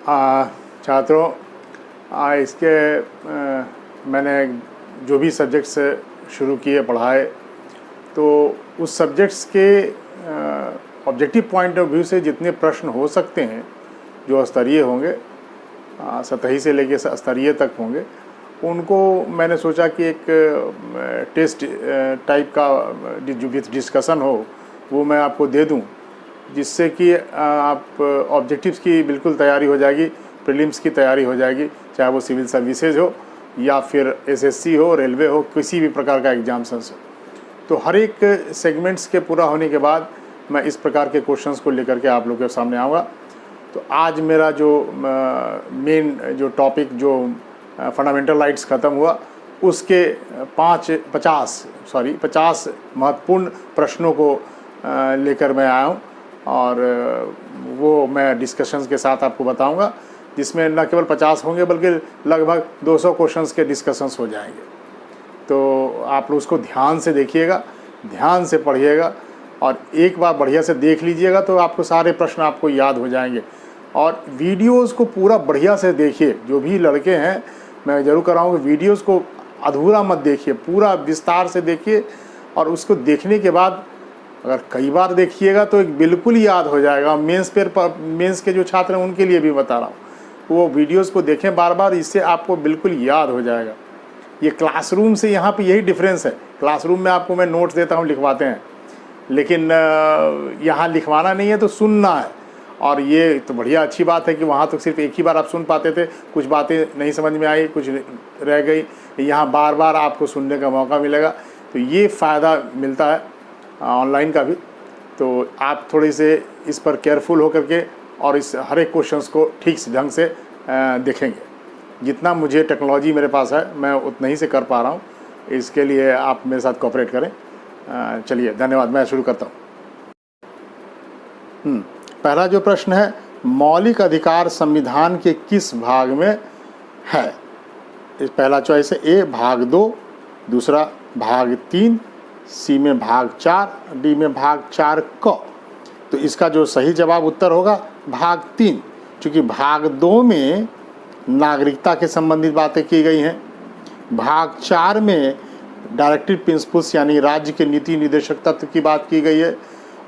छात्रों, इसके मैंने जो भी सब्जेक्ट्स शुरू किए पढ़ाए, तो उस सब्जेक्ट्स के ऑब्जेक्टिव पॉइंट ऑफ व्यू से जितने प्रश्न हो सकते हैं जो स्तरीय होंगे, सतही से लेकर स्तरीय तक होंगे, उनको मैंने सोचा कि एक टेस्ट टाइप का जो भी डिस्कशन हो वो मैं आपको दे दूं, जिससे कि आप ऑब्जेक्टिव्स की बिल्कुल तैयारी हो जाएगी, प्रीलिम्स की तैयारी हो जाएगी, चाहे वो सिविल सर्विसेज हो या फिर एसएससी हो, रेलवे हो, किसी भी प्रकार का एग्जाम्स हो। तो हर एक सेगमेंट्स के पूरा होने के बाद मैं इस प्रकार के क्वेश्चंस को लेकर के आप लोगों के सामने आऊँगा। तो आज मेरा जो मेन जो टॉपिक जो फंडामेंटल राइट्स ख़त्म हुआ, उसके 50 महत्वपूर्ण प्रश्नों को लेकर मैं आया हूँ, और वो मैं डिस्कशंस के साथ आपको बताऊंगा, जिसमें न केवल 50 होंगे बल्कि लगभग 200 क्वेश्चंस के डिस्कशंस हो जाएंगे। तो आप लोग उसको ध्यान से देखिएगा, ध्यान से पढ़िएगा, और एक बार बढ़िया से देख लीजिएगा तो आपको सारे प्रश्न आपको याद हो जाएंगे। और वीडियोज़ को पूरा बढ़िया से देखिए, जो भी लड़के हैं मैं ज़रूर कराऊँगा, वीडियोज़ को अधूरा मत देखिए, पूरा विस्तार से देखिए, और उसको देखने के बाद अगर कई बार देखिएगा तो एक बिल्कुल याद हो जाएगा। मेंस के जो छात्र हैं उनके लिए भी बता रहा हूँ, वो वीडियोज़ को देखें बार बार, इससे आपको बिल्कुल याद हो जाएगा। ये क्लासरूम से यहाँ पे यही डिफरेंस है। क्लासरूम में आपको मैं नोट्स देता हूँ, लिखवाते हैं, लेकिन यहाँ लिखवाना नहीं है, तो सुनना है। और ये तो बढ़िया अच्छी बात है कि वहाँ तो सिर्फ एक ही बार आप सुन पाते थे, कुछ बातें नहीं समझ में आई, कुछ रह गई, यहाँ बार बार आपको सुनने का मौका मिलेगा। तो ये फ़ायदा मिलता है ऑनलाइन का भी। तो आप थोड़ी से इस पर केयरफुल होकर के और इस हर एक क्वेश्चंस को ठीक से ढंग से देखेंगे। जितना मुझे टेक्नोलॉजी मेरे पास है मैं उतना ही से कर पा रहा हूँ, इसके लिए आप मेरे साथ कोऑपरेट करें। चलिए, धन्यवाद। मैं शुरू करता हूँ। पहला जो प्रश्न है, मौलिक अधिकार संविधान के किस भाग में है? इस पहला चॉइस है ए भाग 2, दूसरा भाग 3, सी में भाग 4, डी में भाग 4 क। तो इसका जो सही जवाब उत्तर होगा भाग 3, क्योंकि भाग 2 में नागरिकता के संबंधित बातें की गई हैं, भाग 4 में डायरेक्टिव प्रिंसिपल्स यानी राज्य के नीति निर्देशक तत्व की बात की गई है,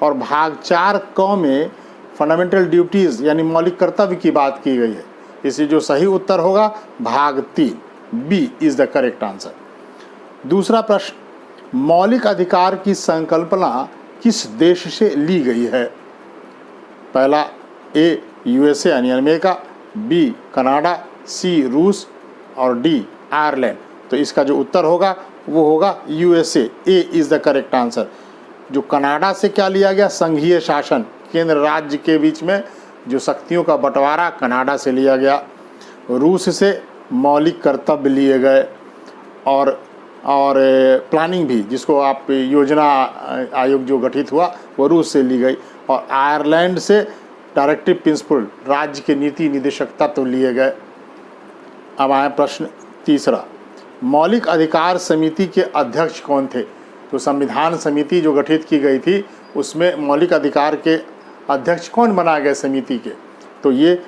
और भाग 4 क में फंडामेंटल ड्यूटीज़ यानी मौलिक कर्तव्य की बात की गई है। इसलिए जो सही उत्तर होगा भाग 3, B is the correct answer. दूसरा प्रश्न, मौलिक अधिकार की संकल्पना किस देश से ली गई है? पहला ए यूएसए यानी अमेरिका, बी कनाडा, सी रूस, और डी आयरलैंड। तो इसका जो उत्तर होगा वो होगा USA, A is the correct answer. जो कनाडा से क्या लिया गया? संघीय शासन, केंद्र राज्य के बीच में जो शक्तियों का बंटवारा कनाडा से लिया गया। रूस से मौलिक कर्तव्य लिए गए, और प्लानिंग भी, जिसको आप योजना आयोग जो गठित हुआ वो रूस से ली गई, और आयरलैंड से डायरेक्टिव प्रिंसिपल राज्य के नीति निदेशक तत्व लिए गए। अब आए प्रश्न तीसरा, मौलिक अधिकार समिति के अध्यक्ष कौन थे? तो संविधान समिति जो गठित की गई थी उसमें मौलिक अधिकार के अध्यक्ष कौन बनाए गए समिति के? तो ये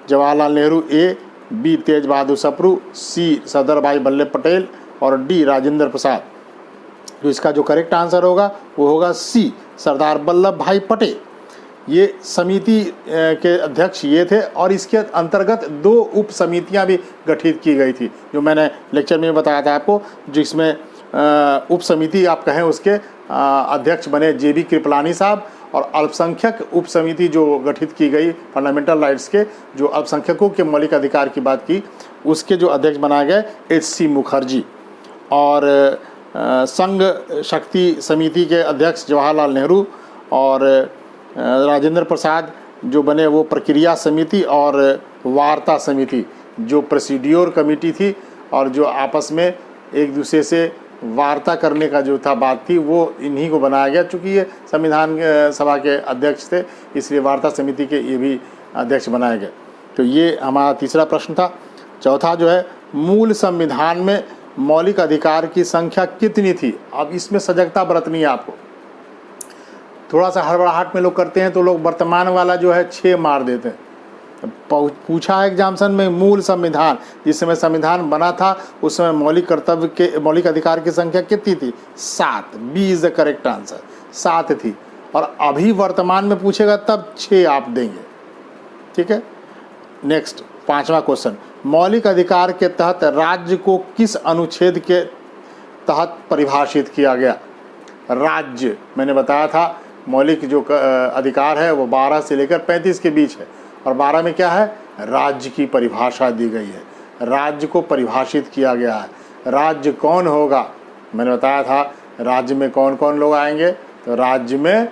जवाहरलाल नेहरू ए, बी तेज बहादुर सप्रू, सी सरदार वल्लभ पटेल, और डी राजेंद्र प्रसाद। तो इसका जो करेक्ट आंसर होगा वो होगा सी सरदार वल्लभ भाई पटेल। ये समिति के अध्यक्ष ये थे, और इसके अंतर्गत 2 उप समितियां भी गठित की गई थी, जो मैंने लेक्चर में बताया था आपको, जिसमें उप समिति आप कहें उसके अध्यक्ष बने जेबी कृपलानी साहब, और अल्पसंख्यक उप समिति जो गठित की गई फंडामेंटल राइट्स के, जो अल्पसंख्यकों के मौलिक अधिकार की बात की, उसके जो अध्यक्ष बनाए गए एच.सी. मुखर्जी, और संघ शक्ति समिति के अध्यक्ष जवाहरलाल नेहरू, और राजेंद्र प्रसाद जो बने वो प्रक्रिया समिति और वार्ता समिति, जो प्रोसीड्योर कमेटी थी, और जो आपस में एक दूसरे से वार्ता करने का जो था बात थी, वो इन्हीं को बनाया गया। चूँकि ये संविधान सभा के अध्यक्ष थे, इसलिए वार्ता समिति के ये भी अध्यक्ष बनाए गए। तो ये हमारा तीसरा प्रश्न था। चौथा जो है, मूल संविधान में मौलिक अधिकार की संख्या कितनी थी? अब इसमें सजगता बरतनी है आपको। थोड़ा सा हड़बड़ाहट में लोग करते हैं तो लोग वर्तमान वाला जो है 6 मार देते हैं, पूछा है एग्जाम्सन में मूल संविधान जिस समय संविधान बना था उस समय मौलिक अधिकार की संख्या कितनी थी? 7। B is the correct answer, 7 थी। और अभी वर्तमान में पूछेगा तब 6 आप देंगे। ठीक है। नेक्स्ट 5वां क्वेश्चन, मौलिक अधिकार के तहत राज्य को किस अनुच्छेद के तहत परिभाषित किया गया? राज्य मैंने बताया था मौलिक जो अधिकार है वो 12 से लेकर 35 के बीच है, और 12 में क्या है? राज्य की परिभाषा दी गई है, राज्य को परिभाषित किया गया है। राज्य कौन होगा? मैंने बताया था राज्य में कौन कौन लोग आएंगे, तो राज्य में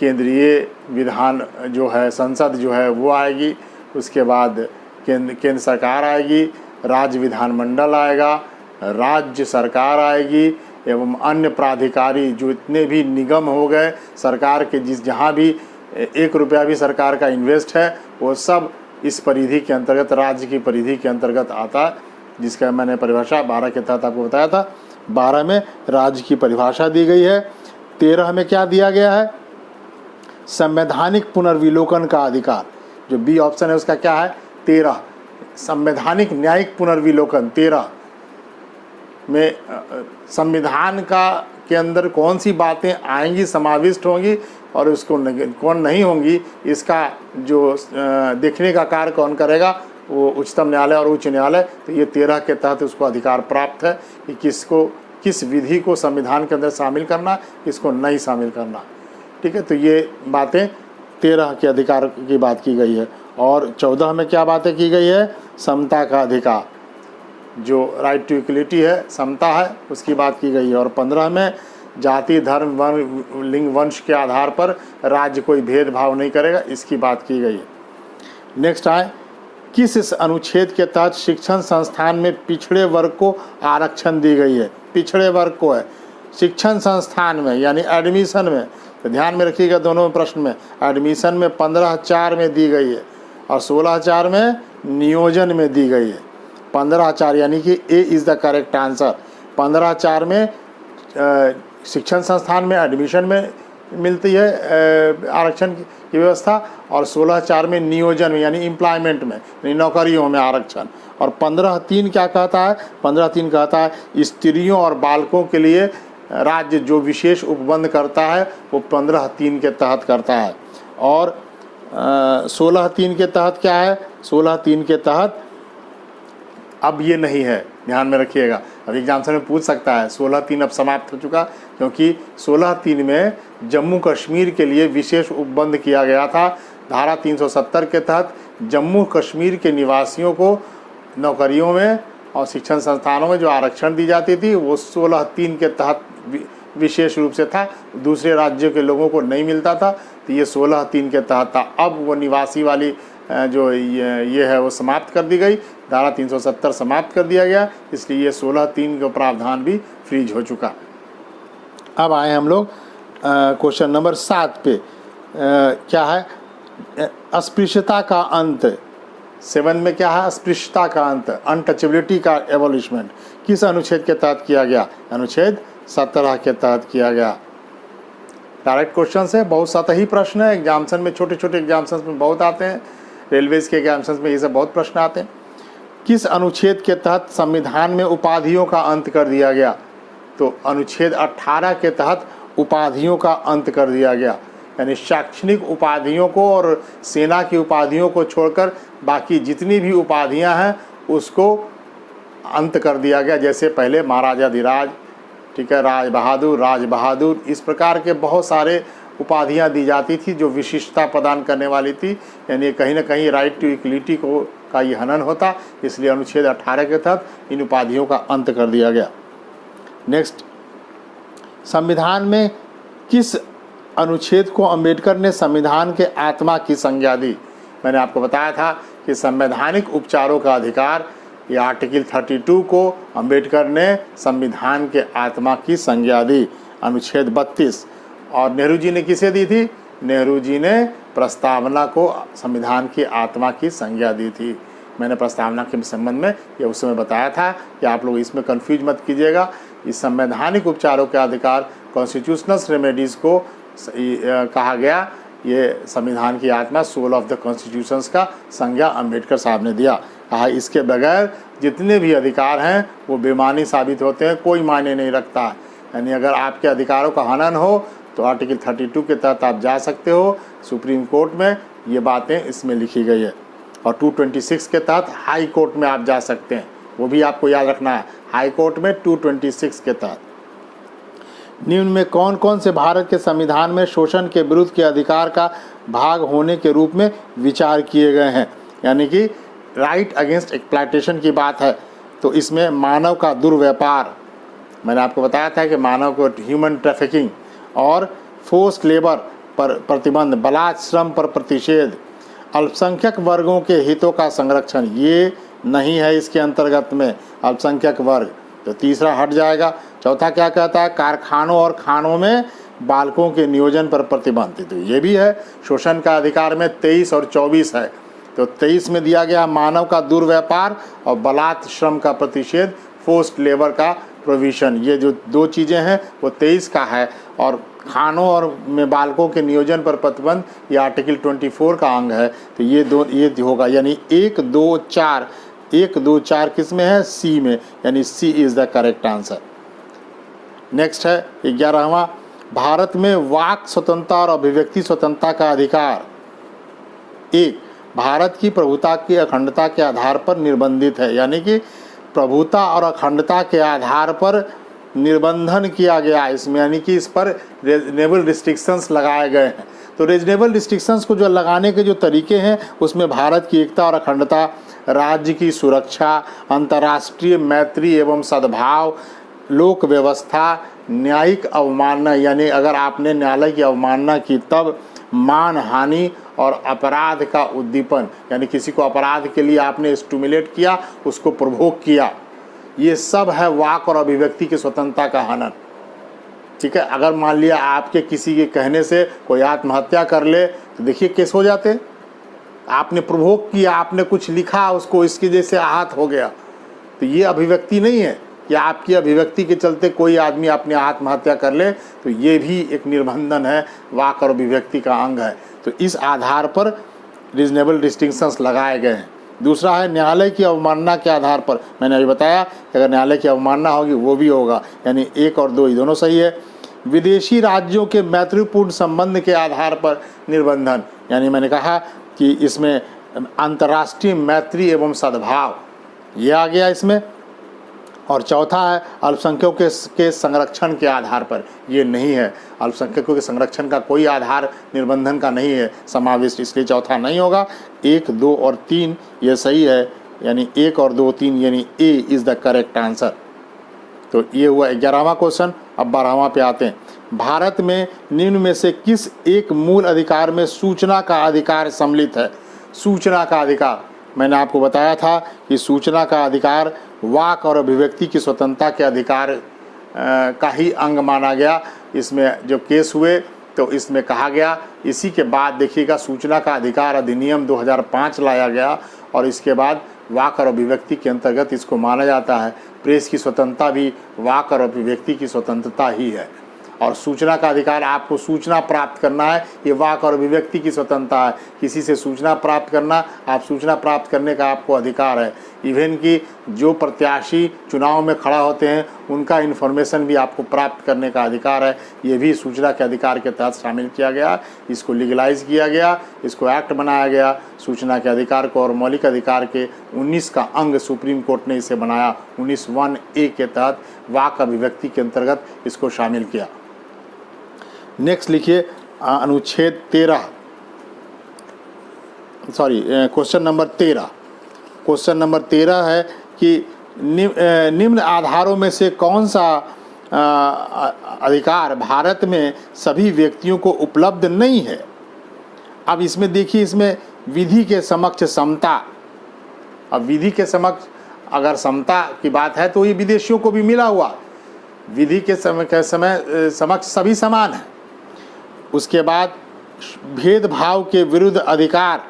केंद्रीय विधान जो है, संसद जो है वो आएगी, उसके बाद केंद्र सरकार आएगी, राज्य विधानमंडल आएगा, राज्य सरकार आएगी, एवं अन्य प्राधिकारी जो इतने भी निगम हो गए सरकार के, जहाँ भी 1 रुपया भी सरकार का इन्वेस्ट है वो सब इस परिधि के अंतर्गत, राज्य की परिधि के अंतर्गत आता है, जिसका मैंने परिभाषा 12 के तहत आपको बताया था। 12 में राज्य की परिभाषा दी गई है। 13 में क्या दिया गया है? संवैधानिक पुनर्विलोकन का अधिकार। जो बी ऑप्शन है उसका क्या है? 13 संवैधानिक न्यायिक पुनर्विलोकन। 13 में संविधान का के अंदर कौन सी बातें आएंगी, समाविष्ट होंगी और उसको कौन नहीं होंगी, इसका जो देखने का कार्य कौन करेगा? वो उच्चतम न्यायालय और उच्च न्यायालय। तो ये 13 के तहत उसको अधिकार प्राप्त है कि किस विधि को संविधान के अंदर शामिल करना, किसको नहीं शामिल करना। ठीक है। तो ये बातें 13 के अधिकार की बात की गई है। और 14 में क्या बातें की गई है? समता का अधिकार, जो राइट टू इक्वलिटी है, समता है, उसकी बात की गई है। और 15 में जाति, धर्म, वर्ण, लिंग, वंश के आधार पर राज्य कोई भेदभाव नहीं करेगा, इसकी बात की गई है। नेक्स्ट आए, किस इस अनुच्छेद के तहत शिक्षण संस्थान में पिछड़े वर्ग को आरक्षण दी गई है? पिछड़े वर्ग को है शिक्षण संस्थान में, यानी एडमिशन में। तो ध्यान में रखिएगा दोनों प्रश्न में, एडमिशन में 15/4 में दी गई है और 16/4 में नियोजन में दी गई है। 15/4 यानी कि ए इज़ द करेक्ट आंसर। 15/4 में शिक्षण संस्थान में एडमिशन में मिलती है आरक्षण की व्यवस्था, और 16/4 में नियोजन में यानी एम्प्लॉयमेंट में, यानी नौकरियों में आरक्षण। और 15/3 क्या कहता है? 15/3 कहता है स्त्रियों और बालकों के लिए राज्य जो विशेष उपबंध करता है वो 15/3 के तहत करता है। और 16/3 के तहत क्या है? 16/3 के तहत अब ये नहीं है, ध्यान में रखिएगा। अब एग्जाम्सन में पूछ सकता है। 16/3 अब समाप्त हो चुका, क्योंकि 16/3 में जम्मू कश्मीर के लिए विशेष उपबंध किया गया था। धारा 370 के तहत जम्मू कश्मीर के निवासियों को नौकरियों में और शिक्षण संस्थानों में जो आरक्षण दी जाती थी वो 16/3 के तहत विशेष रूप से था, दूसरे राज्यों के लोगों को नहीं मिलता था। तो ये 16/3 के तहत था। अब वो निवासी वाली जो ये है वो समाप्त कर दी गई, धारा 370 समाप्त कर दिया गया, इसलिए ये 16/3 का प्रावधान भी फ्रीज हो चुका। अब आए हम लोग क्वेश्चन नंबर 7 पे। क्या है? अस्पृश्यता का अंत। 7 में क्या है? अस्पृश्यता का अंत, अनटचेबिलिटी का एबॉलिशमेंट किस अनुच्छेद के तहत किया गया? अनुच्छेद 17 के तहत किया गया। डायरेक्ट क्वेश्चन है, बहुत सतही प्रश्न है। एग्जाम्सन में, छोटे छोटे एग्जाम्सन में बहुत आते हैं, रेलवेज के एग्जाम्सन में ये सब बहुत प्रश्न आते हैं। किस अनुच्छेद के तहत संविधान में उपाधियों का अंत कर दिया गया? तो अनुच्छेद 18 के तहत उपाधियों का अंत कर दिया गया, यानी शैक्षणिक उपाधियों को और सेना की उपाधियों को छोड़कर बाकी जितनी भी उपाधियां हैं उसको अंत कर दिया गया। जैसे पहले महाराजाधिराज, ठीक है, राज बहादुर, इस प्रकार के बहुत सारे उपाधियां दी जाती थी जो विशिष्टता प्रदान करने वाली थी, यानी कहीं ना कहीं राइट टू इक्वलिटी का ये हनन होता, इसलिए अनुच्छेद 18 के तहत इन उपाधियों का अंत कर दिया गया। नेक्स्ट, संविधान में किस अनुच्छेद को अंबेडकर ने संविधान के आत्मा की संज्ञा दी? मैंने आपको बताया था कि संवैधानिक उपचारों का अधिकार, ये आर्टिकल 32 को अंबेडकर ने संविधान के आत्मा की संज्ञा दी, अनुच्छेद 32। और नेहरू जी ने किसे दी थी? नेहरू जी ने प्रस्तावना को संविधान की आत्मा की संज्ञा दी थी। मैंने प्रस्तावना के संबंध में ये उस समय बताया था कि आप लोग इसमें कंफ्यूज मत कीजिएगा। इस संवैधानिक उपचारों के अधिकार, कॉन्स्टिट्यूशनल रेमेडीज़ को कहा गया ये संविधान की आत्मा, सोल ऑफ द कॉन्स्टिट्यूशंस का संज्ञा अम्बेडकर साहब ने दिया। कहा इसके बगैर जितने भी अधिकार हैं वो बेमानी साबित होते हैं, कोई मायने नहीं रखता है। यानी अगर आपके अधिकारों का हनन हो तो आर्टिकल 32 के तहत आप जा सकते हो सुप्रीम कोर्ट में, ये बातें इसमें लिखी गई है। और 226 के तहत हाई कोर्ट में आप जा सकते हैं, वो भी आपको याद रखना है, हाई कोर्ट में 226 के तहत। निम्न में कौन कौन से भारत के संविधान में शोषण के विरुद्ध के अधिकार का भाग होने के रूप में विचार किए गए हैं? यानी कि राइट अगेंस्ट एक्सप्लॉयटेशन की बात है, तो इसमें मानव का दुर्व्यापार, मैंने आपको बताया था कि मानव को ह्यूमन ट्रैफिकिंग और फोर्स्ड लेबर पर प्रतिबंध, बलात् श्रम पर प्रतिषेध, अल्पसंख्यक वर्गों के हितों का संरक्षण, ये नहीं है इसके अंतर्गत में अल्पसंख्यक वर्ग, तो तीसरा हट जाएगा। चौथा क्या कहता है? कारखानों और खानों में बालकों के नियोजन पर प्रतिबंध, तो ये भी है। शोषण का अधिकार में 23 और 24 है, तो 23 में दिया गया मानव का दुर्व्यापार और बलात् श्रम का प्रतिषेध, फोर्स्ड लेबर का प्रोविजन, ये जो दो चीज़ें हैं वो 23 का है। और खानों और में बालकों के नियोजन पर प्रतिबंध ये आर्टिकल 24 का अंग है, तो ये होगा। यानी 1, 2, 4, 1, 2, 4 किस में है? सी में, यानी C is the correct answer. Next है 11वां, भारत में वाक स्वतंत्रता और अभिव्यक्ति स्वतंत्रता का अधिकार 1 भारत की प्रभुता की अखंडता के आधार पर निर्बंधित है। यानी कि प्रभुता और अखंडता के आधार पर निर्बंधन किया गया इसमें, यानी कि इस पर रीजनेबल रिस्ट्रिक्शंस लगाए गए हैं। तो रीजनेबल रिस्ट्रिक्शंस को जो लगाने के जो तरीके हैं उसमें भारत की एकता और अखंडता, राज्य की सुरक्षा, अंतर्राष्ट्रीय मैत्री एवं सद्भाव, लोक व्यवस्था, न्यायिक अवमानना, यानी अगर आपने न्यायालय की अवमानना की तब मान हानि और अपराध का उद्दीपन, यानी किसी को अपराध के लिए आपने स्टिमुलेट किया, उसको प्रोवोक किया, ये सब है वाक और अभिव्यक्ति की स्वतंत्रता का हनन। ठीक है, अगर मान लिया आपके किसी के कहने से कोई आत्महत्या कर ले तो देखिए केस हो जाते, आपने प्रोवोक किया, आपने कुछ लिखा, उसको इसकी जैसे आहत हो गया, तो ये अभिव्यक्ति नहीं है कि आपकी अभिव्यक्ति के चलते कोई आदमी अपनी आत्महत्या कर ले, तो ये भी एक निर्बंधन है, वाक और अभिव्यक्ति का अंग है। तो इस आधार पर रीजनेबल रिस्ट्रिक्शंस लगाए गए हैं। दूसरा है न्यायालय की अवमानना के आधार पर, मैंने अभी बताया कि अगर न्यायालय की अवमानना होगी वो भी होगा, यानी 1 और 2 दोनों सही है। विदेशी राज्यों के मैत्रीपूर्ण संबंध के आधार पर निर्बंधन, यानी मैंने कहा कि इसमें अंतर्राष्ट्रीय मैत्री एवं सद्भाव ये आ गया इसमें। और चौथा है अल्पसंख्यकों के संरक्षण के आधार पर, ये नहीं है, अल्पसंख्यकों के संरक्षण का कोई आधार निर्बंधन का नहीं है समाविष्ट, इसलिए चौथा नहीं होगा। 1, 2 और 3 ये सही है, यानी 1 और 2, 3 यानी ए इज़ द करेक्ट आंसर। तो ये हुआ 11वां क्वेश्चन। अब 12वां पे आते हैं। भारत में निम्न में से किस एक मूल अधिकार में सूचना का अधिकार सम्मिलित है? सूचना का अधिकार, मैंने आपको बताया था कि सूचना का अधिकार वाक और अभिव्यक्ति की स्वतंत्रता के अधिकार का ही अंग माना गया। इसमें जो केस हुए तो इसमें कहा गया, इसी के बाद देखिएगा सूचना का अधिकार अधिनियम 2005 लाया गया और इसके बाद वाक और अभिव्यक्ति के अंतर्गत इसको माना जाता है। प्रेस की स्वतंत्रता भी वाक और अभिव्यक्ति की स्वतंत्रता ही है। और सूचना का अधिकार, आपको सूचना प्राप्त करना है, ये वाक और अभिव्यक्ति की स्वतंत्रता है। किसी से सूचना प्राप्त करना, आप सूचना प्राप्त करने का आपको अधिकार है। इवन कि जो प्रत्याशी चुनाव में खड़ा होते हैं उनका इन्फॉर्मेशन भी आपको प्राप्त करने का अधिकार है, ये भी सूचना के अधिकार के तहत शामिल किया गया। इसको लीगलाइज किया गया, इसको एक्ट बनाया गया। सूचना के अधिकार को और मौलिक अधिकार के 19 का अंग सुप्रीम कोर्ट ने इसे बनाया। 19(1)(a) के तहत वाक अभिव्यक्ति के अंतर्गत इसको शामिल किया। नेक्स्ट लिखिए अनुच्छेद 13, क्वेश्चन नंबर 13। क्वेश्चन नंबर 13 है कि निम्न आधारों में से कौन सा अधिकार भारत में सभी व्यक्तियों को उपलब्ध नहीं है? अब इसमें देखिए, इसमें विधि के समक्ष समता। अब विधि के समक्ष अगर समता की बात है तो ये विदेशियों को भी मिला हुआ, विधि के समक्ष सभी समान है। उसके बाद भेदभाव के विरुद्ध अधिकार।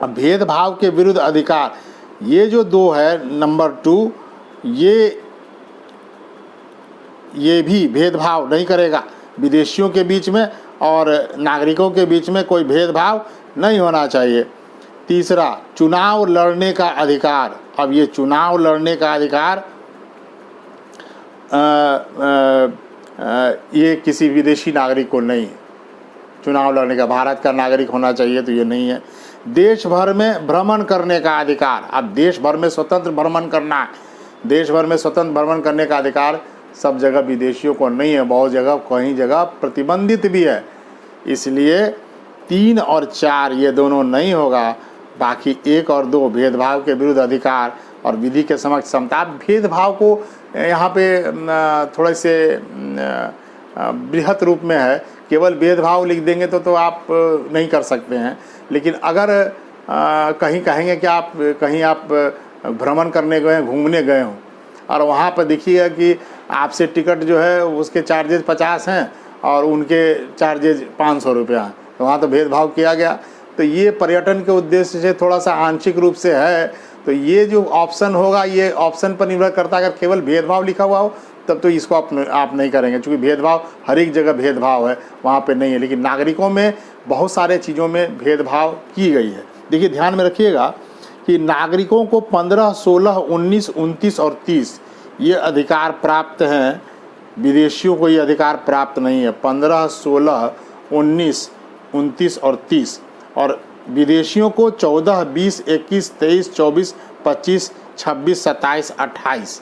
अब भेदभाव के विरुद्ध अधिकार, ये जो 2 है, नंबर 2, ये भी भेदभाव नहीं करेगा विदेशियों के बीच में और नागरिकों के बीच में कोई भेदभाव नहीं होना चाहिए। तीसरा, चुनाव लड़ने का अधिकार। अब ये चुनाव लड़ने का अधिकार ये किसी विदेशी नागरिक को नहीं है। चुनाव लड़ने का भारत का नागरिक होना चाहिए तो ये नहीं है। देश भर में भ्रमण करने का अधिकार। अब देश भर में स्वतंत्र भ्रमण करना है, देश भर में स्वतंत्र भ्रमण करने का अधिकार सब जगह विदेशियों को नहीं है, बहुत जगह कहीं जगह प्रतिबंधित भी है। इसलिए 3 और 4 ये दोनों नहीं होगा। बाकी 1 और 2 भेदभाव के विरुद्ध अधिकार और विधि के समक्ष समता। भेदभाव को यहाँ पे थोड़े से बृहत रूप में है, केवल भेदभाव लिख देंगे तो आप नहीं कर सकते हैं। लेकिन अगर कहीं कहेंगे कि आप कहीं आप भ्रमण करने गए हैं, घूमने गए हों और वहाँ पर देखिएगा कि आपसे टिकट जो है उसके चार्जेज 50 हैं और उनके चार्जेज 500 रुपया हैं, तो वहाँ तो भेदभाव किया गया। तो ये पर्यटन के उद्देश्य से थोड़ा सा आंशिक रूप से है। तो ये जो ऑप्शन होगा ये ऑप्शन पर निर्भर करता है। अगर केवल भेदभाव लिखा हुआ हो तब तो इसको आप नहीं करेंगे, क्योंकि भेदभाव हर एक जगह भेदभाव है, वहाँ पे नहीं है। लेकिन नागरिकों में बहुत सारे चीज़ों में भेदभाव की गई है। देखिए ध्यान में रखिएगा कि नागरिकों को 15, 16, 19, 29 और 30 ये अधिकार प्राप्त हैं, विदेशियों को ये अधिकार प्राप्त नहीं है। 15, 16, 19, 29 और 30 और विदेशियों को 14, 20, 21, 23, 24, 25, 26, 27, 28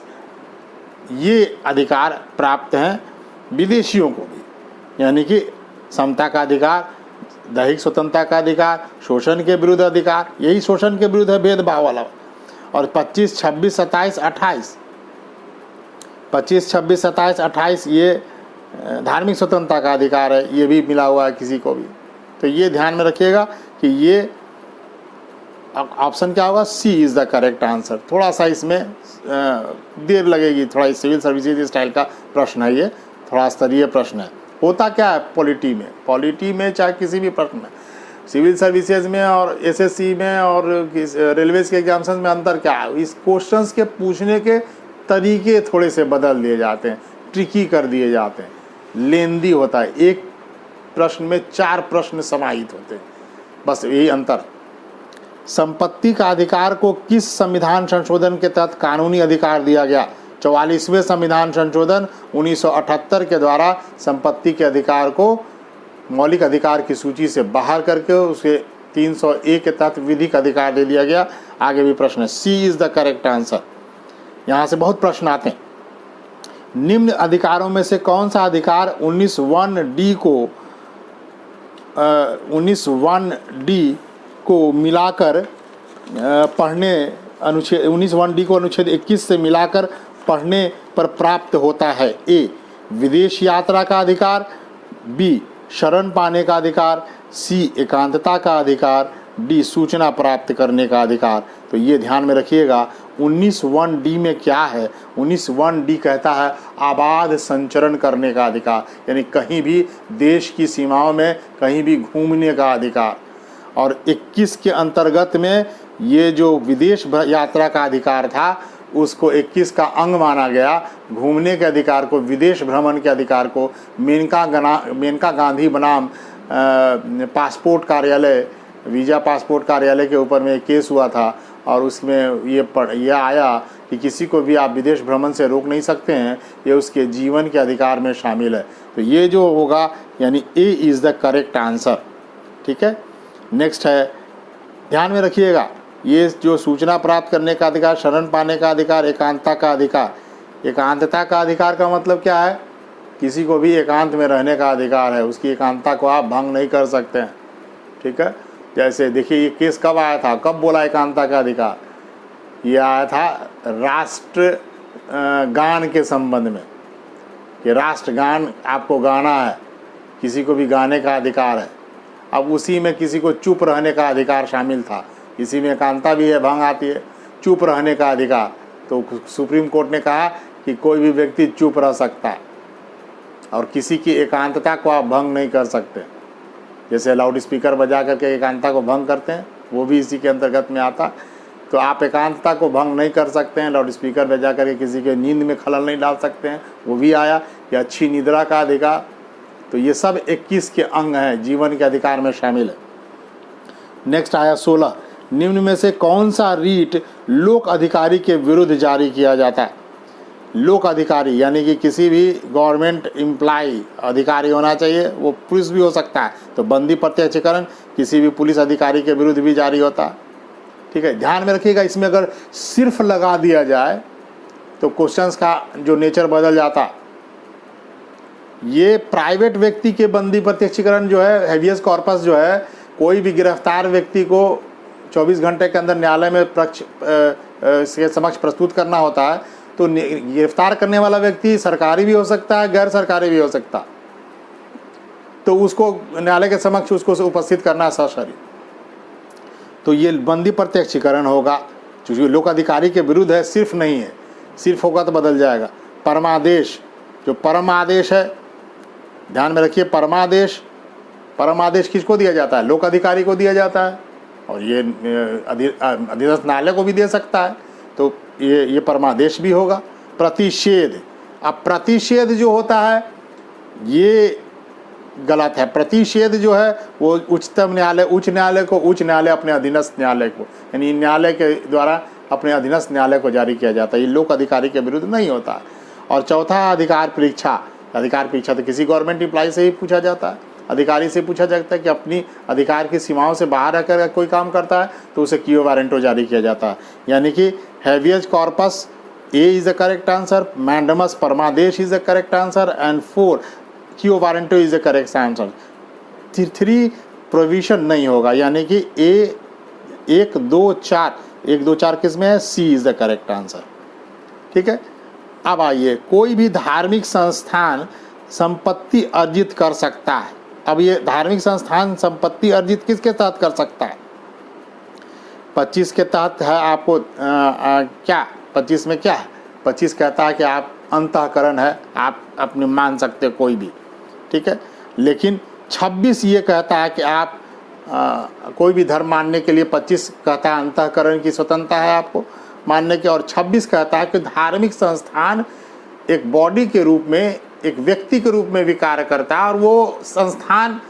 ये अधिकार प्राप्त हैं विदेशियों को भी। यानी कि समता का अधिकार, दैहिक स्वतंत्रता का अधिकार, शोषण के विरुद्ध अधिकार, यही शोषण के विरुद्ध है भेदभाव वाला। और 25, 26, 27, 28 25, 26, 27, 28 ये धार्मिक स्वतंत्रता का अधिकार है, ये भी मिला हुआ है किसी को भी। तो ये ध्यान में रखिएगा कि ये ऑप्शन क्या होगा, सी इज़ द करेक्ट आंसर। थोड़ा सा इसमें देर लगेगी, थोड़ा सिविल सर्विसेज स्टाइल का प्रश्न है, ये थोड़ा स्तरीय प्रश्न है। होता क्या है पॉलिटी में चाहे किसी भी प्रश्न में, सिविल सर्विसेज में और एसएससी में और रेलवेज के एग्जाम्स में अंतर क्या है, इस क्वेश्चंस के पूछने के तरीके थोड़े से बदल दिए जाते हैं, ट्रिकी कर दिए जाते हैं, लेंदी होता है। एक प्रश्न में 4 प्रश्न समाहित होते हैं, बस यही अंतर। संपत्ति का अधिकार को किस संविधान संशोधन के तहत कानूनी अधिकार दिया गया? 44वें संविधान संशोधन 1978 के द्वारा संपत्ति के अधिकार को मौलिक अधिकार की सूची से बाहर करके उसके 301 के तहत विधिक अधिकार दे दिया गया। आगे भी प्रश्न है, सी इज़ द करेक्ट आंसर। यहाँ से बहुत प्रश्न आते हैं। निम्न अधिकारों में से कौन सा अधिकार 19(1)(d) को मिलाकर पढ़ने अनुच्छेद 19(1)(d) को अनुच्छेद 21 से मिलाकर पढ़ने पर प्राप्त होता है? ए, विदेश यात्रा का अधिकार, बी, शरण पाने का अधिकार, सी, एकांतता का अधिकार, डी, सूचना प्राप्त करने का अधिकार। तो ये ध्यान में रखिएगा 19(1)(d) में क्या है। 19(1)(d) कहता है आबाद संचरण करने का अधिकार, यानी कहीं भी देश की सीमाओं में कहीं भी घूमने का अधिकार। और 21 के अंतर्गत में ये जो विदेश यात्रा का अधिकार था उसको 21 का अंग माना गया। घूमने के अधिकार को, विदेश भ्रमण के अधिकार को मेनका गांधी बनाम पासपोर्ट कार्यालय, वीज़ा पासपोर्ट कार्यालय के ऊपर में केस हुआ था और उसमें ये आया कि किसी को भी आप विदेश भ्रमण से रोक नहीं सकते हैं, ये उसके जीवन के अधिकार में शामिल है। तो ये जो होगा यानी ए इज़ द करेक्ट आंसर। ठीक है, नेक्स्ट है, ध्यान में रखिएगा ये जो सूचना प्राप्त करने का अधिकार, शरण पाने का अधिकार, एकांतता का अधिकार। एकांतता का अधिकार का मतलब क्या है? किसी को भी एकांत में रहने का अधिकार है, उसकी एकांतता को आप भंग नहीं कर सकते हैं। ठीक है, जैसे देखिए ये केस कब आया था, कब बोला एकांतता का अधिकार? ये आया था राष्ट्र गान के संबंध में कि राष्ट्रगान आपको गाना है, किसी को भी गाने का अधिकार है। अब उसी में किसी को चुप रहने का अधिकार शामिल था, इसी में एकांतता भी है, भंग आती है, चुप रहने का अधिकार। तो सुप्रीम कोर्ट ने कहा कि कोई भी व्यक्ति चुप रह सकता है और किसी की एकांतता को आप भंग नहीं कर सकते। जैसे लाउड स्पीकर बजा करके एकांतता को भंग करते हैं, वो भी इसी के अंतर्गत में आता। तो आप एकांतता को भंग नहीं कर सकते हैं, लाउड स्पीकर बजा करके किसी के नींद में खलल नहीं डाल सकते हैं, वो भी आया। या अच्छी निद्रा का अधिकार, तो ये सब 21 के अंग हैं, जीवन के अधिकार में शामिल है। नेक्स्ट आया 16, निम्न में से कौन सा रीट लोक अधिकारी के विरुद्ध जारी किया जाता है? लोक अधिकारी यानी कि किसी भी गवर्नमेंट एम्प्लॉय अधिकारी होना चाहिए, वो पुलिस भी हो सकता है, तो बंदी प्रत्यक्षीकरण किसी भी पुलिस अधिकारी के विरुद्ध भी जारी होता है। ठीक है, ध्यान में रखिएगा, इसमें अगर सिर्फ लगा दिया जाए तो क्वेश्चंस का जो नेचर बदल जाता। ये प्राइवेट व्यक्ति के बंदी प्रत्यक्षीकरण जो है, हैबियस कॉर्पस जो है, कोई भी गिरफ्तार व्यक्ति को 24 घंटे के अंदर न्यायालय में पक्ष के समक्ष प्रस्तुत करना होता है। तो गिरफ्तार करने वाला व्यक्ति सरकारी भी हो सकता है, गैर सरकारी भी हो सकता है, तो उसको न्यायालय के समक्ष उसको उपस्थित करना सशर्त। तो ये बंदी प्रत्यक्षीकरण होगा, क्योंकि लोक अधिकारी के विरुद्ध है, सिर्फ नहीं है, सिर्फ होगा तो बदल जाएगा। परमादेश, जो परम आदेश है, ध्यान में रखिए, परम आदेश किसको दिया जाता है? लोक अधिकारी को दिया जाता है, और ये अधीनस्थ न्यायालय को भी दे सकता है, तो ये परमादेश भी होगा। प्रतिषेध, अब प्रतिषेध जो होता है ये गलत है। प्रतिषेध जो है वो उच्चतम न्यायालय, उच्च न्यायालय को, उच्च न्यायालय अपने अधीनस्थ न्यायालय को, यानी न्यायालय के द्वारा अपने अधीनस्थ न्यायालय को जारी किया जाता है, ये लोक अधिकारी के विरुद्ध नहीं होता है। और चौथा, अधिकार परीक्षा। अधिकार परीक्षा तो किसी गवर्नमेंट एम्प्लॉय से ही पूछा जाता है, अधिकारी से पूछा जाता है कि अपनी अधिकार की सीमाओं से बाहर रहकर कोई काम करता है तो उसे क्यू वारंटो जारी किया जाता है। यानी कि habeas corpus A is the correct answer, mandamus परमादेश is the correct answer, and 4 quo warranto is the correct answer. 3 provision नहीं होगा, यानी कि ए 1 2 4 किस में है? सी इज़ द करेक्ट आंसर। ठीक है, अब आइए, कोई भी धार्मिक संस्थान संपत्ति अर्जित कर सकता है। अब ये धार्मिक संस्थान संपत्ति अर्जित किसके तहत कर सकता है? 25 के तहत है आपको क्या 25 में क्या है? 25 कहता है कि आप अंतःकरण है, आप अपने मान सकते हो कोई भी, ठीक है। लेकिन 26 ये कहता है कि आप कोई भी धर्म मानने के लिए 25 कहता है अंतःकरण की स्वतंत्रता है आपको मानने के, और 26 कहता है कि धार्मिक संस्थान एक बॉडी के रूप में, एक व्यक्ति के रूप में भी कार्य करता है, और वो संस्थान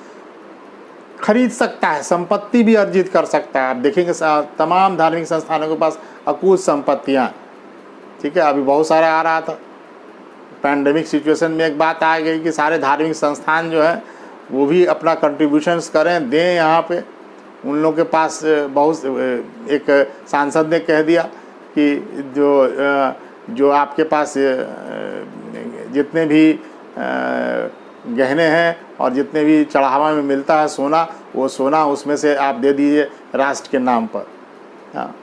खरीद सकता है, संपत्ति भी अर्जित कर सकता है। आप देखेंगे तमाम धार्मिक संस्थानों के पास अकूत संपत्तियाँ, ठीक है। अभी बहुत सारा आ रहा था, पैंडेमिक सिचुएशन में एक बात आ गई कि सारे धार्मिक संस्थान जो है वो भी अपना कंट्रीब्यूशंस करें, दें यहाँ पे। उन लोगों के पास बहुत, एक सांसद ने कह दिया कि जो आपके पास जितने भी गहने हैं और जितने भी चढ़ावा में मिलता है सोना, वो सोना उसमें से आप दे दीजिए राष्ट्र के नाम पर। हाँ,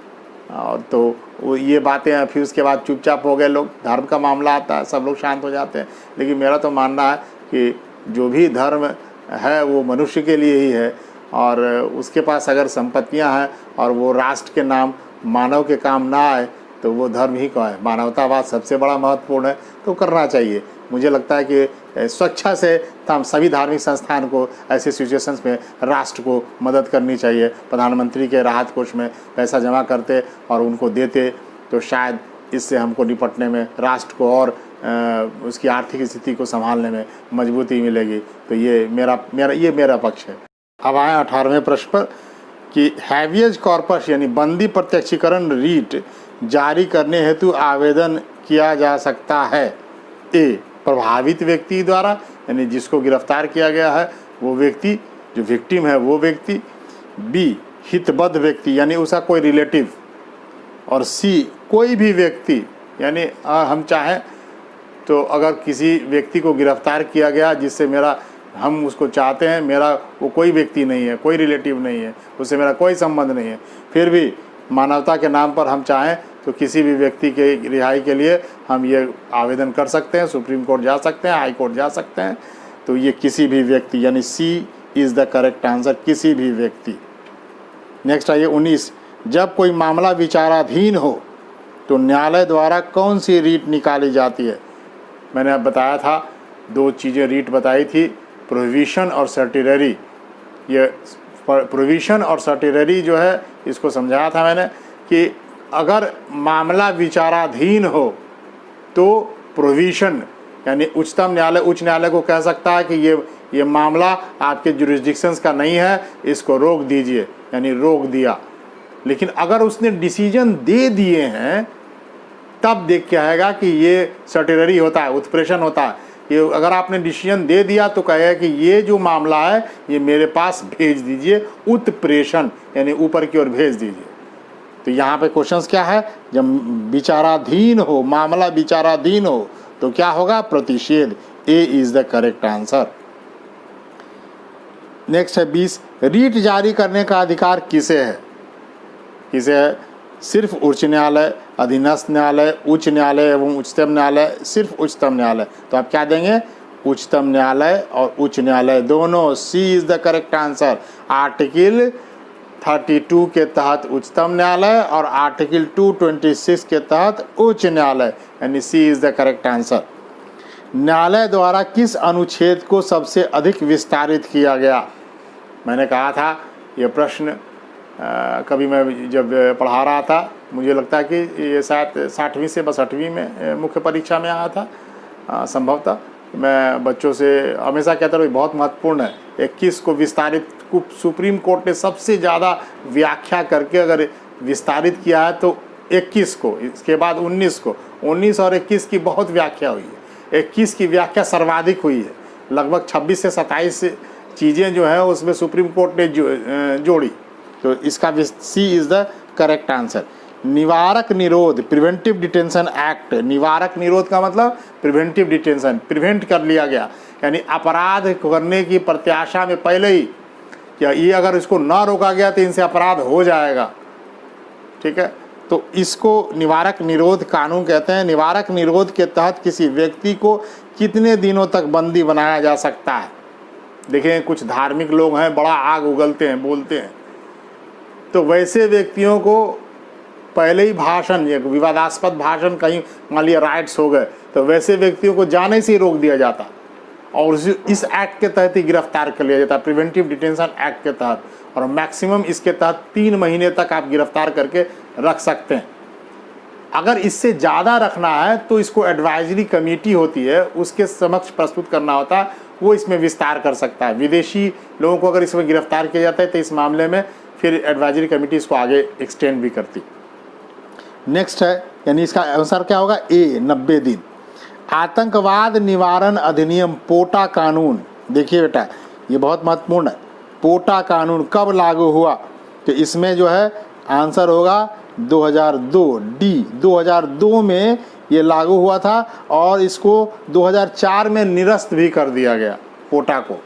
और तो वो ये बातें, फिर उसके बाद चुपचाप हो गए लोग। धर्म का मामला आता है, सब लोग शांत हो जाते हैं। लेकिन मेरा तो मानना है कि जो भी धर्म है वो मनुष्य के लिए ही है, और उसके पास अगर संपत्तियां हैं और वो राष्ट्र के नाम, मानव के काम ना आए, तो वो धर्म ही का है। मानवतावाद सबसे बड़ा महत्वपूर्ण है, तो करना चाहिए। मुझे लगता है कि स्वेच्छा से हम सभी धार्मिक संस्थान को ऐसे सिचुएशंस में राष्ट्र को मदद करनी चाहिए। प्रधानमंत्री के राहत कोष में पैसा जमा करते और उनको देते, तो शायद इससे हमको निपटने में, राष्ट्र को और उसकी आर्थिक स्थिति को संभालने में मजबूती मिलेगी। तो ये मेरा पक्ष है। अब आए 18वें प्रश्न पर कि हैबियस कॉर्पस यानी बंदी प्रत्यक्षीकरण रीट जारी करने हेतु आवेदन किया जा सकता है। ए, प्रभावित व्यक्ति द्वारा, यानी जिसको गिरफ्तार किया गया है वो व्यक्ति, जो विक्टिम है वो व्यक्ति। बी, हितबद्ध व्यक्ति यानी उसका कोई रिलेटिव। और सी, कोई भी व्यक्ति, यानी हम चाहें तो अगर किसी व्यक्ति को गिरफ्तार किया गया जिससे हम उसको चाहते हैं, मेरा वो कोई व्यक्ति नहीं है, कोई रिलेटिव नहीं है, उससे मेरा कोई संबंध नहीं है, फिर भी मानवता के नाम पर हम चाहें तो किसी भी व्यक्ति के रिहाई के लिए हम ये आवेदन कर सकते हैं। सुप्रीम कोर्ट जा सकते हैं, हाई कोर्ट जा सकते हैं। तो ये किसी भी व्यक्ति, यानी C is the correct answer, किसी भी व्यक्ति। नेक्स्ट आइए 19, जब कोई मामला विचाराधीन हो तो न्यायालय द्वारा कौन सी रीट निकाली जाती है? मैंने अब बताया था, 2 चीज़ें रीट बताई थी, प्रोविजन और सर्टिलरी। ये प्रोविजन और सर्टिलरी जो है, इसको समझाया था मैंने कि अगर मामला विचाराधीन हो तो प्रोविजन, यानी उच्चतम न्यायालय उच्च न्यायालय को कह सकता है कि ये मामला आपके जुरिस्डिक्शंस का नहीं है, इसको रोक दीजिए, यानी रोक दिया। लेकिन अगर उसने डिसीजन दे दिए हैं तब देख के आएगा कि ये सर्टेलरी होता है, उत्प्रेषण होता है। ये अगर आपने डिसीजन दे दिया तो कहेगा कि ये जो मामला है ये मेरे पास भेज दीजिए, उत्प्रेषण यानी ऊपर की ओर भेज दीजिए। तो यहाँ पे क्वेश्चंस क्या है, जब विचाराधीन हो, मामला विचाराधीन हो तो क्या होगा, प्रतिषेध। A is the correct answer. Next है 20, रीट जारी करने का अधिकार किसे है? किसे है? सिर्फ उच्च न्यायालय, अधीनस्थ न्यायालय, उच्च न्यायालय एवं उच्चतम न्यायालय, सिर्फ उच्चतम न्यायालय। तो आप क्या देंगे, उच्चतम न्यायालय और उच्च न्यायालय दोनों। C is the correct answer. Article 32 के तहत उच्चतम न्यायालय और आर्टिकल 226 के तहत उच्च न्यायालय, यानी सी इज द करेक्ट आंसर। न्यायालय द्वारा किस अनुच्छेद को सबसे अधिक विस्तारित किया गया? मैंने कहा था ये प्रश्न कभी मैं जब पढ़ा रहा था, मुझे लगता है कि ये शायद 60वीं से 62वीं में मुख्य परीक्षा में आया था संभवतः। मैं बच्चों से हमेशा कहता रहा बहुत महत्वपूर्ण है। 21 को विस्तारित सुप्रीम कोर्ट ने सबसे ज़्यादा व्याख्या करके अगर विस्तारित किया है तो 21 को, इसके बाद 19 को। 19 और 21 की बहुत व्याख्या हुई है, 21 की व्याख्या सर्वाधिक हुई है। लगभग 26 से 27 चीज़ें जो हैं उसमें सुप्रीम कोर्ट ने जोड़ी। तो इसका सी इज़ द करेक्ट आंसर। निवारक निरोध, प्रिवेंटिव डिटेंशन एक्ट। निवारक निरोध का मतलब प्रिवेंटिव डिटेंशन, प्रिवेंट कर लिया गया, यानी अपराध करने की प्रत्याशा में पहले ही, क्या ये अगर इसको ना रोका गया तो इनसे अपराध हो जाएगा। ठीक है, तो इसको निवारक निरोध कानून कहते हैं। निवारक निरोध के तहत किसी व्यक्ति को कितने दिनों तक बंदी बनाया जा सकता है? देखिए कुछ धार्मिक लोग हैं, बड़ा आग उगलते हैं, बोलते हैं, तो वैसे व्यक्तियों को पहले ही भाषण, एक विवादास्पद भाषण कहीं मान लिया राइट्स हो गए, तो वैसे व्यक्तियों को जाने से ही रोक दिया जाता और इस एक्ट के तहत ही गिरफ्तार कर लिया जाता, प्रिवेंटिव डिटेंशन एक्ट के तहत। और मैक्सिमम इसके तहत 3 महीने तक आप गिरफ्तार करके रख सकते हैं। अगर इससे ज़्यादा रखना है तो इसको एडवाइजरी कमेटी होती है, उसके समक्ष प्रस्तुत करना होता है, वो इसमें विस्तार कर सकता है। विदेशी लोगों को अगर इसमें गिरफ्तार किया जाता है तो इस मामले में फिर एडवाइजरी कमेटी इसको आगे एक्सटेंड भी करती। नेक्स्ट है, यानी इसका आंसर क्या होगा, ए 90 दिन। आतंकवाद निवारण अधिनियम, पोटा कानून, देखिए बेटा ये बहुत महत्वपूर्ण है। पोटा कानून कब लागू हुआ? तो इसमें जो है आंसर होगा 2002, डी 2002 में ये लागू हुआ था और इसको 2004 में निरस्त भी कर दिया गया पोटा को।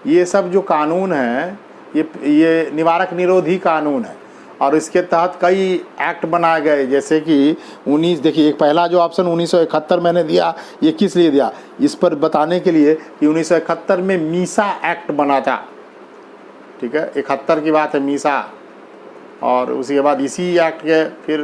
ये सब जो कानून है ये निवारक निरोधी कानून है और इसके तहत कई एक्ट बनाए गए, जैसे कि 19, देखिए एक पहला जो ऑप्शन 1971 मैंने दिया, ये किस लिए दिया, इस पर बताने के लिए कि 1971 में मीसा एक्ट बना था। ठीक है, 71 की बात है मीसा, और उसी के बाद इसी एक्ट के फिर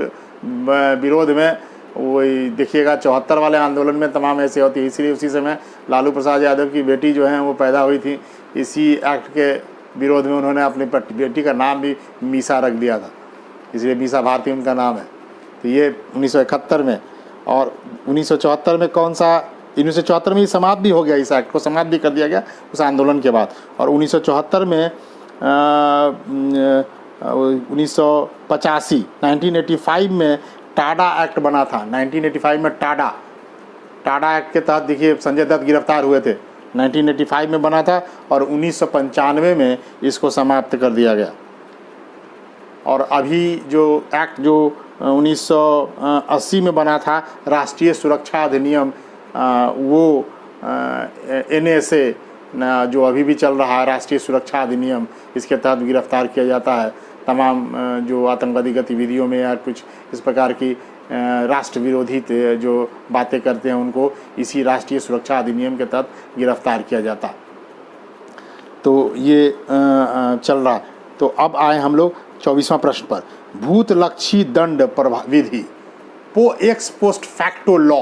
विरोध में वही देखिएगा 74 वाले आंदोलन में तमाम ऐसे होती है। इसलिए उसी समय लालू प्रसाद यादव की बेटी जो है वो पैदा हुई थी, इसी एक्ट के विरोध में उन्होंने अपनी बेटी का नाम भी मीसा रख दिया था, इसलिए मीसा भारती उनका नाम है। तो ये 1971 में, और 1974 में कौन सा, 1974 में ही समाप्त भी हो गया, इस एक्ट को समाप्त भी कर दिया गया उस आंदोलन के बाद। और 1974 में 1985 में टाडा एक्ट बना था। 1985 में टाडा एक्ट के तहत देखिए संजय दत्त गिरफ्तार हुए थे, 1985 में बना था और 1995 में इसको समाप्त कर दिया गया। और अभी जो एक्ट जो 1980 में बना था, राष्ट्रीय सुरक्षा अधिनियम, वो NSA जो अभी भी चल रहा है, राष्ट्रीय सुरक्षा अधिनियम, इसके तहत गिरफ्तार किया जाता है तमाम जो आतंकवादी गतिविधियों में या कुछ इस प्रकार की राष्ट्र विरोधी जो बातें करते हैं उनको इसी राष्ट्रीय सुरक्षा अधिनियम के तहत गिरफ्तार किया जाता। तो ये चल रहा। तो अब आए हम लोग 24वां प्रश्न पर। भूतलक्षी दंड विधि, एक्स पोस्ट फैक्टो लॉ।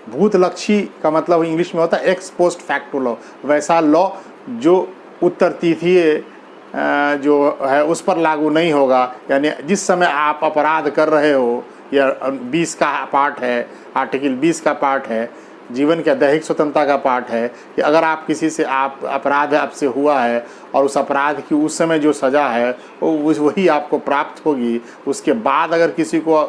भूतलक्षी का मतलब इंग्लिश में होता है एक्स पोस्ट फैक्टो लॉ, वैसा लॉ जो उत्तर तिथीय जो है उस पर लागू नहीं होगा। यानी जिस समय आप अपराध कर रहे हो या 20 का पार्ट है, आर्टिकल 20 का पार्ट है, जीवन के दैहिक स्वतंत्रता का पाठ है कि अगर आप किसी से आप अपराध आपसे हुआ है और उस अपराध की उस समय जो सज़ा है वो वही आपको प्राप्त होगी। उसके बाद अगर किसी को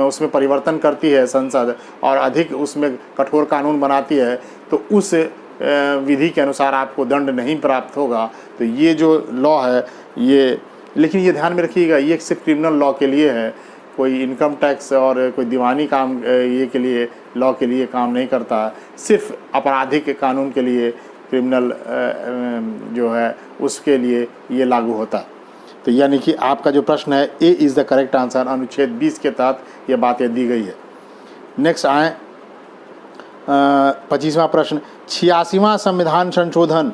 उसमें परिवर्तन करती है संसद और अधिक उसमें कठोर कानून बनाती है तो उस विधि के अनुसार आपको दंड नहीं प्राप्त होगा। तो ये जो लॉ है ये, लेकिन ये ध्यान में रखिएगा ये सिर्फ क्रिमिनल लॉ के लिए है, कोई इनकम टैक्स और कोई दीवानी काम ये के लिए लॉ के लिए काम नहीं करता, सिर्फ आपराधिक कानून के लिए क्रिमिनल जो है उसके लिए ये लागू होता है। तो यानी कि आपका जो प्रश्न है ए इज़ द करेक्ट आंसर, अनुच्छेद 20 के तहत ये बातें दी गई है। नेक्स्ट आए 25वां प्रश्न, 86वां संविधान संशोधन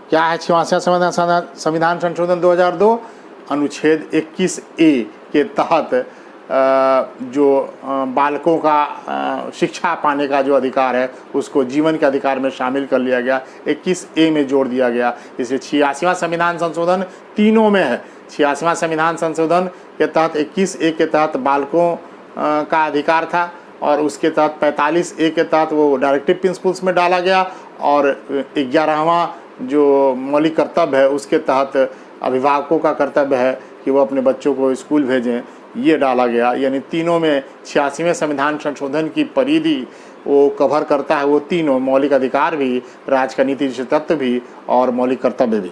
क्या है? 86वां संविधान संशोधन 2002 अनुच्छेद 21A के तहत जो बालकों का शिक्षा पाने का जो अधिकार है उसको जीवन के अधिकार में शामिल कर लिया गया, 21A में जोड़ दिया गया। इसलिए 86वां संविधान संशोधन तीनों में है। 86वां संविधान संशोधन के तहत 21A के तहत बालकों का अधिकार था और उसके तहत 45A के तहत वो डायरेक्टिव प्रिंसिपल्स में डाला गया और 11वां जो मौलिक कर्तव्य है उसके तहत अभिभावकों का कर्तव्य है कि वो अपने बच्चों को स्कूल भेजें, ये डाला गया। यानी तीनों में 86वें संविधान संशोधन की परिधि वो कवर करता है, वो तीनों मौलिक अधिकार भी, राज्य का नीति तत्व भी और मौलिक कर्तव्य भी।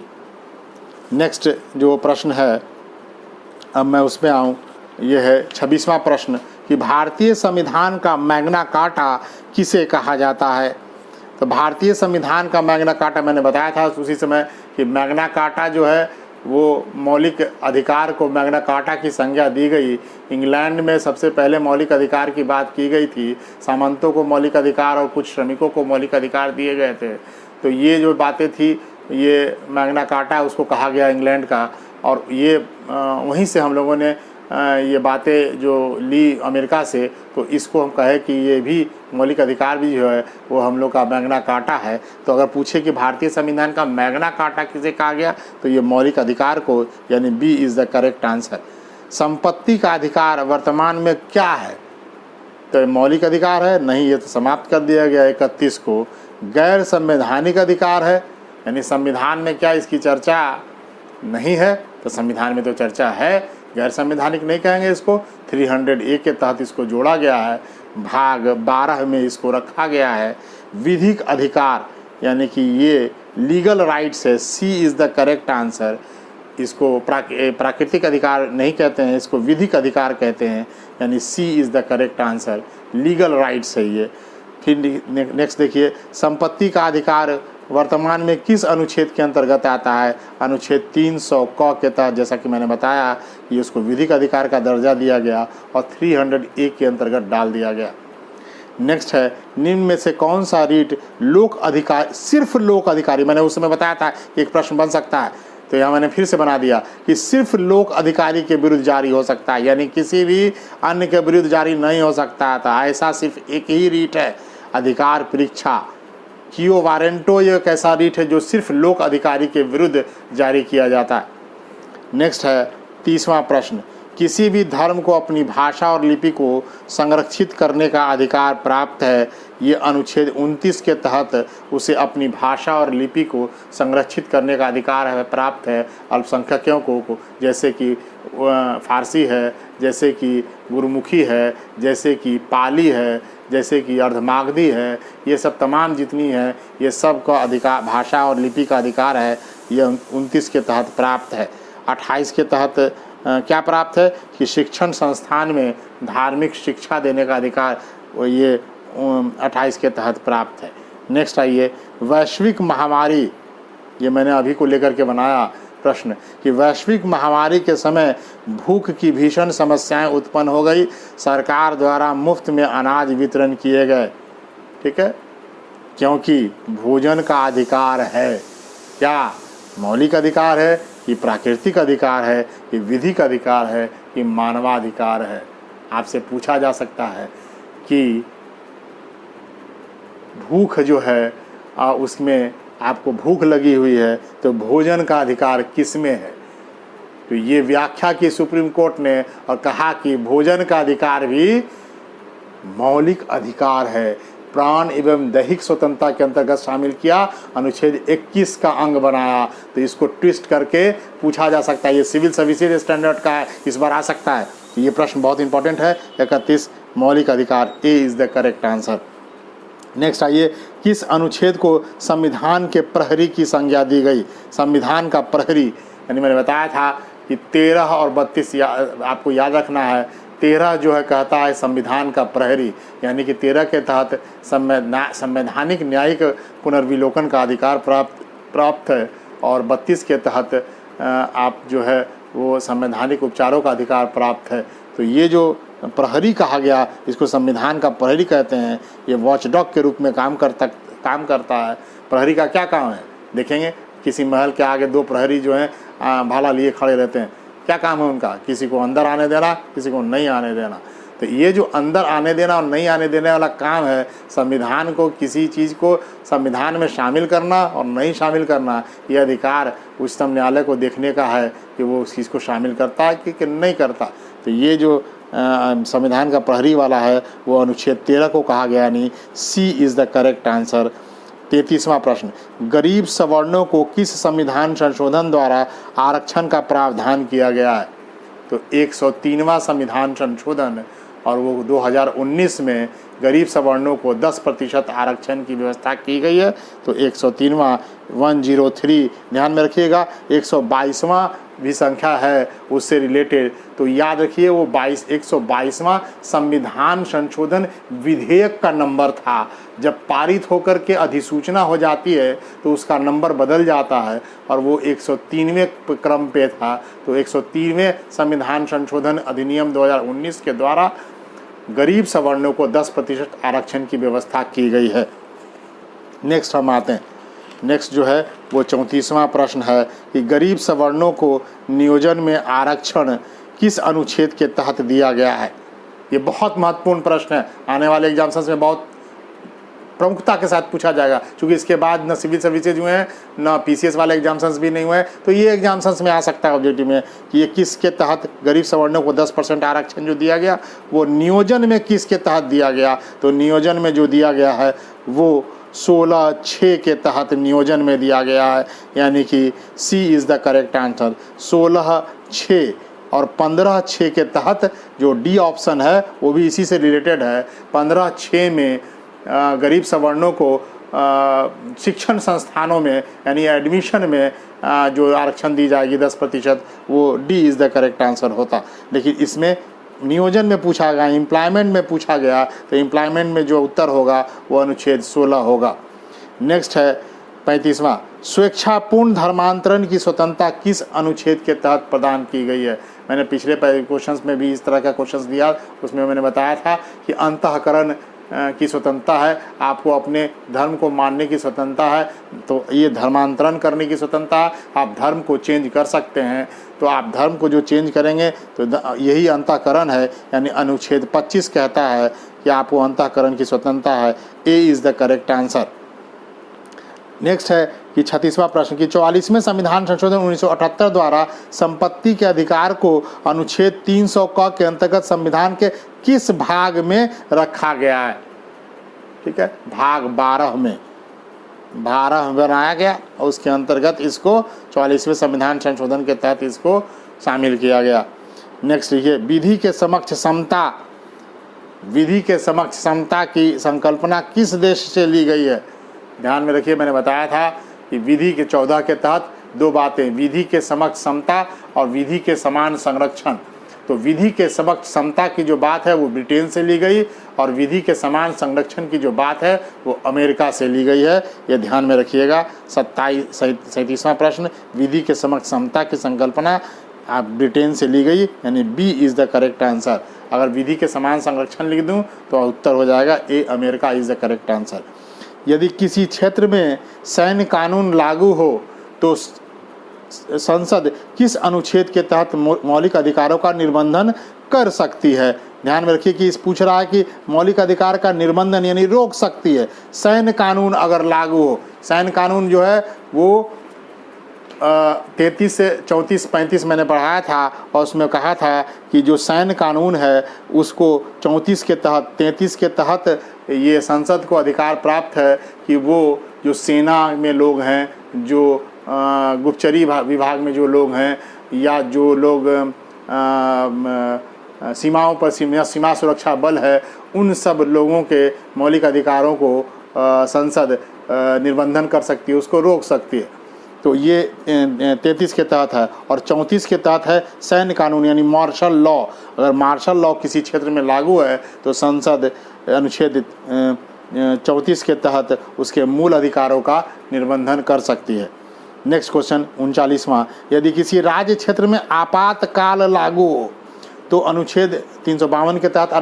नेक्स्ट जो प्रश्न है अब मैं उसमें आऊँ, ये है 26वां प्रश्न कि भारतीय संविधान का मैग्ना कार्टा किसे कहा जाता है? तो भारतीय संविधान का मैग्ना कार्टा मैंने बताया था उसी समय कि मैग्ना कार्टा जो है वो मौलिक अधिकार को मैग्ना कार्टा की संज्ञा दी गई। इंग्लैंड में सबसे पहले मौलिक अधिकार की बात की गई थी, सामंतों को मौलिक अधिकार और कुछ श्रमिकों को मौलिक अधिकार दिए गए थे। तो ये जो बातें थी ये मैग्ना कार्टा उसको कहा गया इंग्लैंड का, और ये वहीं से हम लोगों ने ये बातें जो ली अमेरिका से, तो इसको हम कहे कि ये भी मौलिक अधिकार भी जो है वो हम लोग का मैग्ना कार्टा है। तो अगर पूछे कि भारतीय संविधान का मैग्ना कार्टा किसे कहा गया तो ये मौलिक अधिकार को, यानी B is the correct answer. संपत्ति का अधिकार वर्तमान में क्या है? तो मौलिक अधिकार है नहीं, ये तो समाप्त कर दिया गया 31 को। गैर संवैधानिक अधिकार है, यानी संविधान में क्या इसकी चर्चा नहीं है? तो संविधान में तो चर्चा है, गैर संवैधानिक नहीं कहेंगे इसको। 300A के तहत इसको जोड़ा गया है, भाग 12 में इसको रखा गया है। विधिक अधिकार यानी कि ये लीगल राइट्स है, सी इज़ द करेक्ट आंसर। इसको प्राकृतिक अधिकार नहीं कहते हैं, इसको विधिक अधिकार कहते हैं, यानी C is the correct answer. Legal rights है ये। फिर नेक्स्ट देखिए, संपत्ति का अधिकार वर्तमान में किस अनुच्छेद के अंतर्गत आता है? अनुच्छेद 300 क के तहत, जैसा कि मैंने बताया कि उसको विधिक अधिकार का दर्जा दिया गया और 300A के अंतर्गत डाल दिया गया। नेक्स्ट है, निम्न में से कौन सा रीट लोक अधिकार, सिर्फ लोक अधिकारी, मैंने उस समय बताया था कि एक प्रश्न बन सकता है, तो यहाँ मैंने फिर से बना दिया कि सिर्फ लोक अधिकारी के विरुद्ध जारी हो सकता है, यानी किसी भी अन्य के विरुद्ध जारी नहीं हो सकता था। ऐसा सिर्फ एक ही रीट है, अधिकार परीक्षा कियो वारंटो। ये एक ऐसा रीट है जो सिर्फ लोक अधिकारी के विरुद्ध जारी किया जाता है। नेक्स्ट है 30वां प्रश्न, किसी भी धर्म को अपनी भाषा और लिपि को संरक्षित करने का अधिकार प्राप्त है। ये अनुच्छेद 29 के तहत उसे अपनी भाषा और लिपि को संरक्षित करने का अधिकार है, प्राप्त है। अल्पसंख्यकों को जैसे कि फारसी है, जैसे कि गुरुमुखी है, जैसे कि पाली है, जैसे कि अर्धमागधी है, ये सब तमाम जितनी है ये सब का अधिकार, भाषा और लिपि का अधिकार है, ये 29 के तहत प्राप्त है। 28 के तहत क्या प्राप्त है कि शिक्षण संस्थान में धार्मिक शिक्षा देने का अधिकार, ये 28 के तहत प्राप्त है। नेक्स्ट आइए, वैश्विक महामारी, ये मैंने अभी को लेकर के बनाया प्रश्न कि वैश्विक महामारी के समय भूख की भीषण समस्याएं उत्पन्न हो गई, सरकार द्वारा मुफ्त में अनाज वितरण किए गए। ठीक है, क्योंकि भोजन का अधिकार है, क्या मौलिक अधिकार है कि प्राकृतिक अधिकार है कि विधिक अधिकार है कि मानवाधिकार है? आपसे पूछा जा सकता है कि भूख जो है उसमें आपको भूख लगी हुई है तो भोजन का अधिकार किस में है? तो ये व्याख्या की सुप्रीम कोर्ट ने और कहा कि भोजन का अधिकार भी मौलिक अधिकार है। प्राण एवं दैहिक स्वतंत्रता के अंतर्गत शामिल किया, अनुच्छेद 21 का अंग बनाया। तो इसको ट्विस्ट करके पूछा जा सकता है, ये सिविल सर्विसेज स्टैंडर्ड का है, इस बार आ सकता है। तो ये प्रश्न बहुत इंपॉर्टेंट है। 31 मौलिक अधिकार, ए is the correct answer. Next आइए, किस अनुच्छेद को संविधान के प्रहरी की संज्ञा दी गई? संविधान का प्रहरी, यानी मैंने बताया था कि 13 और 32 आपको याद रखना है। 13 जो है कहता है संविधान का प्रहरी, यानी कि 13 के तहत संवैधानिक न्यायिक पुनर्विलोकन का अधिकार प्राप्त है, और 32 के तहत आप जो है वो संवैधानिक उपचारों का अधिकार प्राप्त है। तो ये जो प्रहरी कहा गया, इसको संविधान का प्रहरी कहते हैं। ये वॉचडॉग के रूप में काम करता है। प्रहरी का क्या काम है देखेंगे। किसी महल के आगे 2 प्रहरी जो हैं भाला लिए खड़े रहते हैं, क्या काम है उनका? किसी को अंदर आने देना, किसी को नहीं आने देना। तो ये जो अंदर आने देना और नहीं आने देने वाला काम है, संविधान को, किसी चीज़ को संविधान में शामिल करना और नहीं शामिल करना, ये अधिकार उच्चतम न्यायालय को देखने का है कि वो उस चीज़ को शामिल करता है कि नहीं करता। तो ये जो संविधान का प्रहरी वाला है वो अनुच्छेद 13 को कहा गया, यानी C is the correct answer. 33वां प्रश्न, गरीब सवर्णों को किस संविधान संशोधन द्वारा आरक्षण का प्रावधान किया गया है? तो 103वां संविधान संशोधन, और वो 2019 में गरीब सवर्णों को 10% आरक्षण की व्यवस्था की गई है। तो 103वां 103 ध्यान में रखिएगा। 122वां भी संख्या है उससे रिलेटेड, तो याद रखिए वो 122वां संविधान संशोधन विधेयक का नंबर था। जब पारित होकर के अधिसूचना हो जाती है तो उसका नंबर बदल जाता है, और वो 103वें क्रम पे था। तो 103वें संविधान संशोधन अधिनियम 2019 के द्वारा गरीब सवर्णों को 10% आरक्षण की व्यवस्था की गई है। नेक्स्ट हम आते हैं, नेक्स्ट जो है वो 34वां प्रश्न है कि गरीब सवर्णों को नियोजन में आरक्षण किस अनुच्छेद के तहत दिया गया है? ये बहुत महत्वपूर्ण प्रश्न है, आने वाले एग्जाम्स में बहुत प्रमुखता के साथ पूछा जाएगा, क्योंकि इसके बाद न सिविल सर्विसेज हुए हैं, न पीसीएस वाले एग्जाम्स भी नहीं हुए हैं। तो ये एग्जाम्स में आ सकता है ऑब्जेक्टिव में कि ये किसके तहत गरीब सवर्णों को 10% आरक्षण जो दिया गया वो नियोजन में किसके तहत दिया गया? तो नियोजन में जो दिया गया है वो 16(6) के तहत नियोजन में दिया गया है, यानी कि सी इज़ द करेक्ट आंसर। 16(6) और 15(6) के तहत जो डी ऑप्शन है वो भी इसी से रिलेटेड है। 15(6) में गरीब सवर्णों को शिक्षण संस्थानों में, यानी एडमिशन में जो आरक्षण दी जाएगी 10%, वो D is the correct answer होता। लेकिन इसमें नियोजन में पूछा गया, एम्प्लॉयमेंट में पूछा गया, तो एम्प्लॉयमेंट में जो उत्तर होगा वो अनुच्छेद 16 होगा। नेक्स्ट है 35वां, स्वेच्छापूर्ण धर्मांतरण की स्वतंत्रता किस अनुच्छेद के तहत प्रदान की गई है? मैंने पिछले क्वेश्चंस में भी इस तरह का क्वेश्चंस दिया, उसमें मैंने बताया था कि अंतःकरण की स्वतंत्रता है, आपको अपने धर्म को मानने की स्वतंत्रता है। तो ये धर्मांतरण करने की स्वतंत्रता है, आप धर्म को चेंज कर सकते हैं। तो आप धर्म को जो चेंज करेंगे तो यही अंतःकरण है, यानी अनुच्छेद 25 कहता है कि आपको अंतःकरण की स्वतंत्रता है। ए is the correct answer. Next है कि 36वां प्रश्न कि 44वें संविधान संशोधन 1978 द्वारा संपत्ति के अधिकार को अनुच्छेद 300 क के अंतर्गत संविधान के किस भाग में रखा गया है? ठीक है, भाग 12 में बनाया गया और उसके अंतर्गत इसको 44वें संविधान संशोधन के तहत इसको शामिल किया गया। नेक्स्ट लिखिए, विधि के समक्ष समता की संकल्पना किस देश से ली गई है? ध्यान में रखिए, मैंने बताया था कि विधि के 14 के तहत 2 बातें, विधि के समक्ष समता और विधि के समान संरक्षण। तो विधि के समक्ष समता की जो बात है वो ब्रिटेन से ली गई, और विधि के समान संरक्षण की जो बात है वो अमेरिका से ली गई है। ये ध्यान में रखिएगा। 37वां प्रश्न, विधि के समक्ष समता की संकल्पना आप ब्रिटेन से ली गई, यानी B is the correct answer. अगर विधि के समान संरक्षण लिख दूँ तो उत्तर हो जाएगा A, America is the correct answer. यदि किसी क्षेत्र में सैन्य कानून लागू हो तो संसद किस अनुच्छेद के तहत मौलिक अधिकारों का निर्बंधन कर सकती है? ध्यान में रखिए कि इस पूछ रहा है कि मौलिक अधिकार का निर्बंधन यानी रोक सकती है। सैन्य कानून अगर लागू हो, सैन्य कानून जो है वो 33 से 34-35 मैंने पढ़ाया था, और उसमें कहा था कि जो सैन्य कानून है उसको 34 के तहत 33 के तहत ये संसद को अधिकार प्राप्त है कि वो जो सेना में लोग हैं, जो गुप्तचरी विभाग में जो लोग हैं, या जो लोग सीमाओं पर सीमा सुरक्षा बल है, उन सब लोगों के मौलिक अधिकारों को संसद निर्बंधन कर सकती है, उसको रोक सकती है। तो ये 33 के तहत है। और 34 के तहत है सैन्य कानून यानी मार्शल लॉ। अगर मार्शल लॉ किसी क्षेत्र में लागू है तो संसद अनुच्छेद 34 के तहत उसके मूल अधिकारों का निर्बंधन कर सकती है। नेक्स्ट क्वेश्चन 39वां, यदि किसी राज्य क्षेत्र में आपातकाल लागू हो तो अनुच्छेद 352 के तहत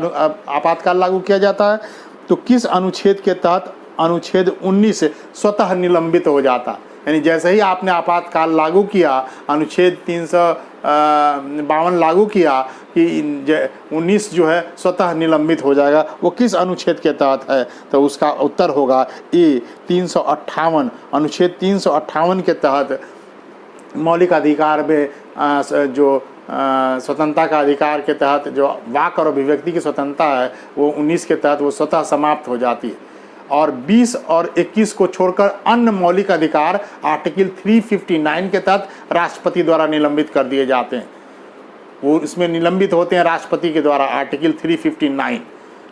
आपातकाल लागू किया जाता है। तो किस अनुच्छेद के तहत अनुच्छेद 19 स्वतः निलंबित हो जाता है? यानी जैसे ही आपने आपातकाल लागू किया, अनुच्छेद 352 लागू किया कि 19 जो है स्वतः निलंबित हो जाएगा, वो किस अनुच्छेद के तहत है? तो उसका उत्तर होगा ए 358। अनुच्छेद 358 के तहत मौलिक अधिकार में जो स्वतंत्रता का अधिकार के तहत जो वाक और अभिव्यक्ति की स्वतंत्रता है, वो 19 के तहत वो स्वतः समाप्त हो जाती है। और 20 और 21 को छोड़कर अन्य मौलिक अधिकार आर्टिकल 359 के तहत राष्ट्रपति द्वारा निलंबित कर दिए जाते हैं। वो इसमें निलंबित होते हैं राष्ट्रपति के द्वारा, आर्टिकल 359।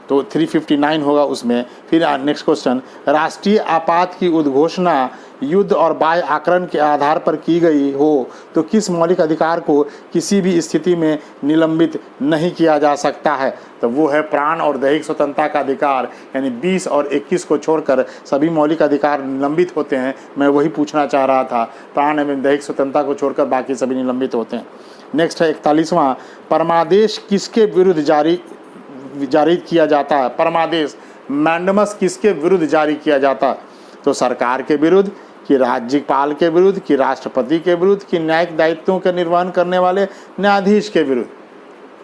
तो 359 होगा उसमें। फिर नेक्स्ट क्वेश्चन, राष्ट्रीय आपात की उद्घोषणा युद्ध और बाह्य आक्रमण के आधार पर की गई हो तो किस मौलिक अधिकार को किसी भी स्थिति में निलंबित नहीं किया जा सकता है? तो वो है प्राण और दैहिक स्वतंत्रता का अधिकार। यानी 20 और 21 को छोड़कर सभी मौलिक अधिकार निलंबित होते हैं। मैं वही पूछना चाह रहा था, प्राण एवं दैहिक स्वतंत्रता को छोड़कर बाकी सभी निलंबित होते हैं। नेक्स्ट है 41वां, परमादेश किसके विरुद्ध जारी किया जाता है? परमादेश मैंडमस किसके विरुद्ध जारी किया जाता है? तो सरकार के विरुद्ध, कि राज्यपाल के विरुद्ध, कि राष्ट्रपति के विरुद्ध, कि न्यायिक दायित्वों के निर्वहन करने वाले न्यायाधीश के विरुद्ध।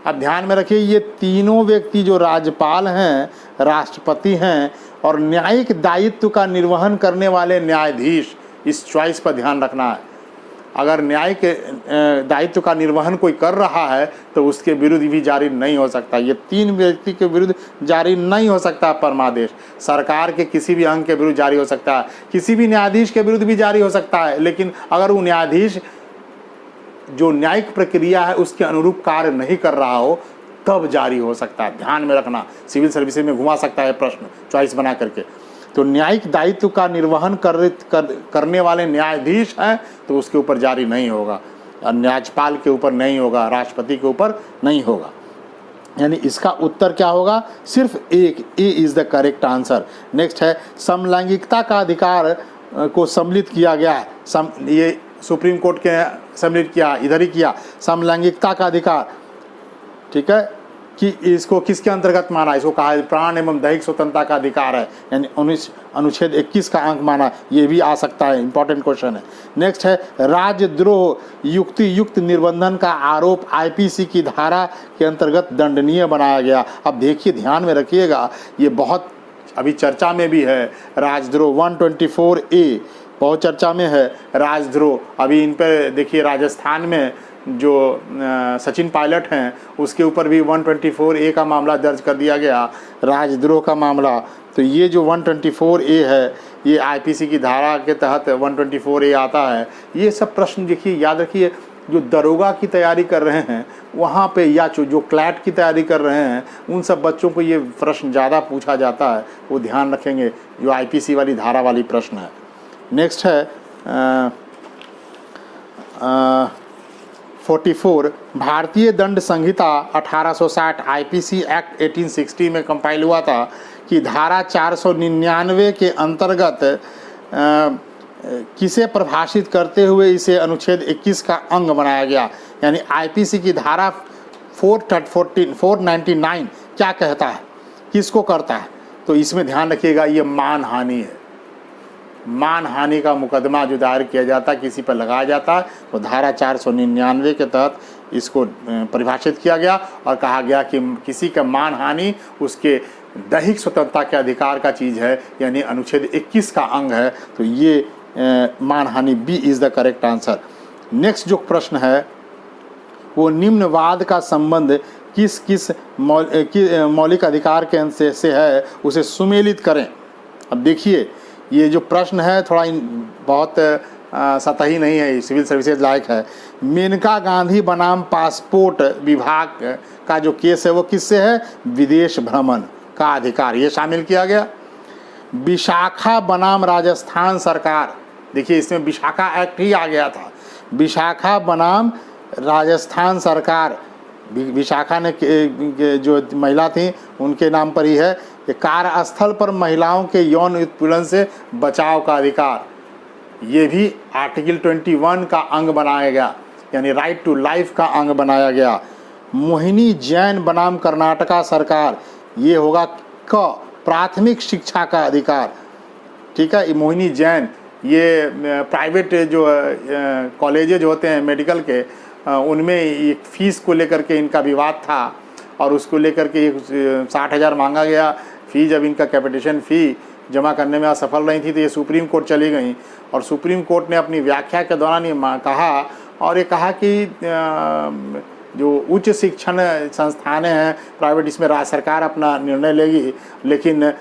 अब ध्यान में रखिए, ये तीनों व्यक्ति जो राज्यपाल हैं, राष्ट्रपति हैं और न्यायिक दायित्व का निर्वहन करने वाले न्यायाधीश, इस चॉइस पर ध्यान रखना है। अगर न्यायिक दायित्व का निर्वहन कोई कर रहा है तो उसके विरुद्ध भी जारी नहीं हो सकता। ये तीन व्यक्ति के विरुद्ध जारी नहीं हो सकता परमादेश। सरकार के किसी भी अंग के विरुद्ध जारी हो सकता है, किसी भी न्यायाधीश के विरुद्ध भी जारी हो सकता है, लेकिन अगर वो न्यायाधीश जो न्यायिक प्रक्रिया है उसके अनुरूप कार्य नहीं कर रहा हो तब जारी हो सकता है। ध्यान में रखना, सिविल सर्विसेज में घुमा सकता है प्रश्न चॉइस बना करके। तो न्यायिक दायित्व का निर्वहन करने वाले न्यायाधीश हैं तो उसके ऊपर जारी नहीं होगा, और न्यायपाल के ऊपर नहीं होगा, राष्ट्रपति के ऊपर नहीं होगा। यानी इसका उत्तर क्या होगा? सिर्फ एक, ए is the correct answer. Next है समलैंगिकता का अधिकार को सम्मिलित किया गया है। ये सुप्रीम कोर्ट के सम्मिलित किया, इधर ही किया, समलैंगिकता का अधिकार, ठीक है, कि इसको किसके अंतर्गत माना? इसको कहा है प्राण एवं दैहिक स्वतंत्रता का अधिकार है, यानी अनुच्छेद 21 का अंक माना। ये भी आ सकता है, इंपॉर्टेंट क्वेश्चन है। नेक्स्ट है राजद्रोह युक्त निर्बंधन का आरोप आईपीसी की धारा के अंतर्गत दंडनीय बनाया गया। अब देखिए, ध्यान में रखिएगा, ये बहुत अभी चर्चा में भी है। राजद्रोह 124A बहुत चर्चा में है। राजद्रोह अभी इन पर देखिए, राजस्थान में जो सचिन पायलट हैं उसके ऊपर भी 124A का मामला दर्ज कर दिया गया, राजद्रोह का मामला। तो ये जो 124A है, ये आईपीसी की धारा के तहत 124A आता है। ये सब प्रश्न देखिए, याद रखिए, जो दरोगा की तैयारी कर रहे हैं वहाँ पे, या जो क्लैट की तैयारी कर रहे हैं, उन सब बच्चों को ये प्रश्न ज़्यादा पूछा जाता है, वो ध्यान रखेंगे, जो आईपीसी वाली धारा वाली प्रश्न है। नेक्स्ट है 44, भारतीय दंड संहिता 1860 आईपीसी एक्ट 1860 में कंपाइल हुआ था कि धारा 499 के अंतर्गत किसे परिभाषित करते हुए इसे अनुच्छेद 21 का अंग बनाया गया। यानी आईपीसी की धारा 499 क्या कहता है, किसको करता है? तो इसमें ध्यान रखिएगा, ये मानहानि है। मानहानि का मुकदमा जो दायर किया जाता है, किसी पर लगाया जाता है, तो धारा 499 के तहत इसको परिभाषित किया गया और कहा गया कि किसी का मानहानि उसके दैहिक स्वतंत्रता के अधिकार का चीज़ है, यानी अनुच्छेद 21 का अंग है। तो ये मानहानि B is the correct answer. Next जो प्रश्न है वो निम्नवाद का संबंध किस किस मौलिक अधिकार के अंश से है उसे सुमेलित करें। अब देखिए ये जो प्रश्न है थोड़ा बहुत सतही नहीं है, सिविल सर्विसेज लायक है। मेनका गांधी बनाम पासपोर्ट विभाग का जो केस है वो किससे है? विदेश भ्रमण का अधिकार, ये शामिल किया गया। विशाखा बनाम राजस्थान सरकार, देखिए इसमें विशाखा एक्ट ही आ गया था। विशाखा बनाम राजस्थान सरकार, विशाखा ने जो महिला थी उनके नाम पर ही है। कार्यस्थल पर महिलाओं के यौन उत्पीड़न से बचाव का अधिकार, ये भी आर्टिकल 21 का अंग बनाया गया, यानी राइट टू लाइफ का अंग बनाया गया। मोहिनी जैन बनाम कर्नाटका सरकार, ये होगा क प्राथमिक शिक्षा का अधिकार। ठीक है, मोहिनी जैन ये प्राइवेट जो कॉलेजेज होते हैं मेडिकल के, उनमें एक फ़ीस को लेकर के इनका विवाद था और उसको लेकर के 60,000 मांगा गया फ़ी। जब इनका कैपिटेशन फ़ी जमा करने में असफल रही थी तो ये सुप्रीम कोर्ट चली गई और सुप्रीम कोर्ट ने अपनी व्याख्या के दौरान ये कहा, और ये कहा कि जो उच्च शिक्षण संस्थानें हैं प्राइवेट, इसमें राज्य सरकार अपना निर्णय लेगी, लेकिन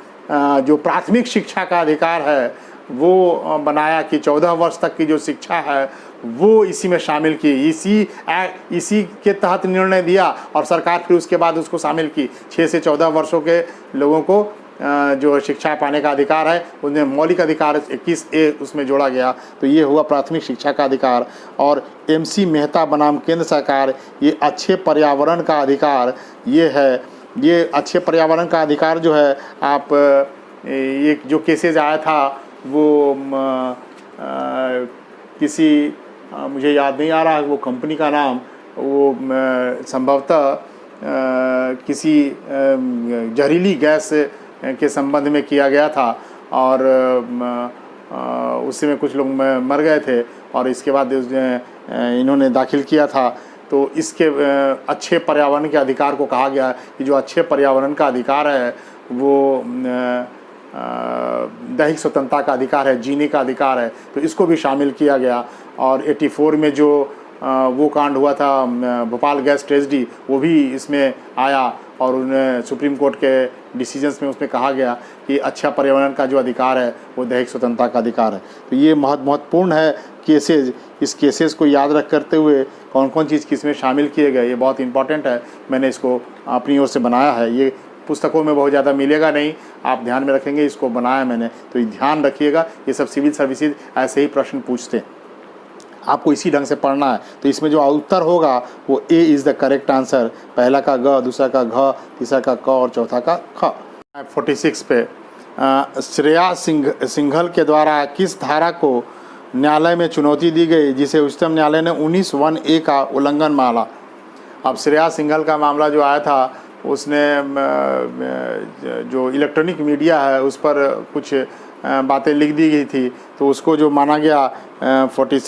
जो प्राथमिक शिक्षा का अधिकार है वो बनाया कि 14 वर्ष तक की जो शिक्षा है वो इसी में शामिल की। इसी के तहत निर्णय दिया और सरकार फिर उसके बाद उसको शामिल की। 6 से 14 वर्षों के लोगों को जो शिक्षा पाने का अधिकार है उनमें मौलिक अधिकार 21A उसमें जोड़ा गया। तो ये हुआ प्राथमिक शिक्षा का अधिकार। और MC मेहता बनाम केंद्र सरकार, ये अच्छे पर्यावरण का अधिकार, ये है। ये अच्छे पर्यावरण का अधिकार जो है, आप एक जो केसेज आया था वो किसी मुझे याद नहीं आ रहा वो कंपनी का नाम, वो संभवतः किसी जहरीली गैस के संबंध में किया गया था और उसमें कुछ लोग मर गए थे और इसके बाद इन्होंने दाखिल किया था। तो इसके अच्छे पर्यावरण के अधिकार को कहा गया कि जो अच्छे पर्यावरण का अधिकार है वो दैहिक स्वतंत्रता का अधिकार है, जीने का अधिकार है, तो इसको भी शामिल किया गया। और 84 में जो वो कांड हुआ था भोपाल गैस ट्रेजेडी, वो भी इसमें आया और उन्हें सुप्रीम कोर्ट के डिसीजंस में उसमें कहा गया कि अच्छा पर्यावरण का जो अधिकार है वो दैहिक स्वतंत्रता का अधिकार है। तो ये महत्वपूर्ण है केसेज। इस केसेस को याद रख करते हुए कौन कौन चीज़ किसमें शामिल किए गए, ये बहुत इंपॉर्टेंट है। मैंने इसको अपनी ओर से बनाया है, ये पुस्तकों में बहुत ज़्यादा मिलेगा नहीं, आप ध्यान में रखेंगे, इसको बनाया मैंने, तो ये ध्यान रखिएगा। ये सब सिविल सर्विसेज ऐसे ही प्रश्न पूछते हैं, आपको इसी ढंग से पढ़ना है। तो इसमें जो उत्तर होगा वो A is the correct answer. पहला का ग, दूसरा का घ, तीसरा का क और चौथा का ख। 46 पे श्रेया सिंघल के द्वारा किस धारा को न्यायालय में चुनौती दी गई जिसे उच्चतम न्यायालय ने 19(1)A का उल्लंघन माना। अब श्रेया सिंघल का मामला जो आया था उसने जो इलेक्ट्रॉनिक मीडिया है उस पर कुछ बातें लिख दी गई थी, तो उसको जो माना गया 66A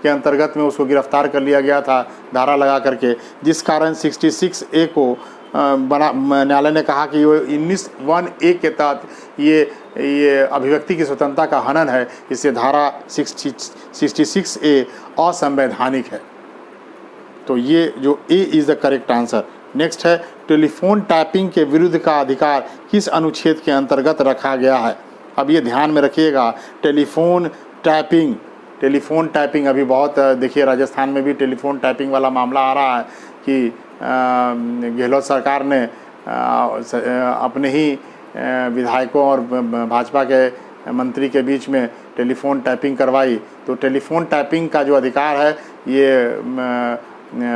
के अंतर्गत में उसको गिरफ्तार कर लिया गया था धारा लगा करके, जिस कारण 66A को न्यायालय ने कहा कि वो 19(1)A के तहत ये अभिव्यक्ति की स्वतंत्रता का हनन है, इससे धारा 66A असंवैधानिक है। तो ये जो A is the correct answer. Next है टेलीफोन टैपिंग के विरुद्ध का अधिकार किस अनुच्छेद के अंतर्गत रखा गया है। अब ये ध्यान में रखिएगा, टेलीफोन टैपिंग अभी बहुत देखिए राजस्थान में भी टेलीफोन टैपिंग वाला मामला आ रहा है कि गहलोत सरकार ने अपने ही विधायकों और भाजपा के मंत्री के बीच में टेलीफोन टैपिंग करवाई। तो टेलीफोन टैपिंग का जो अधिकार है ये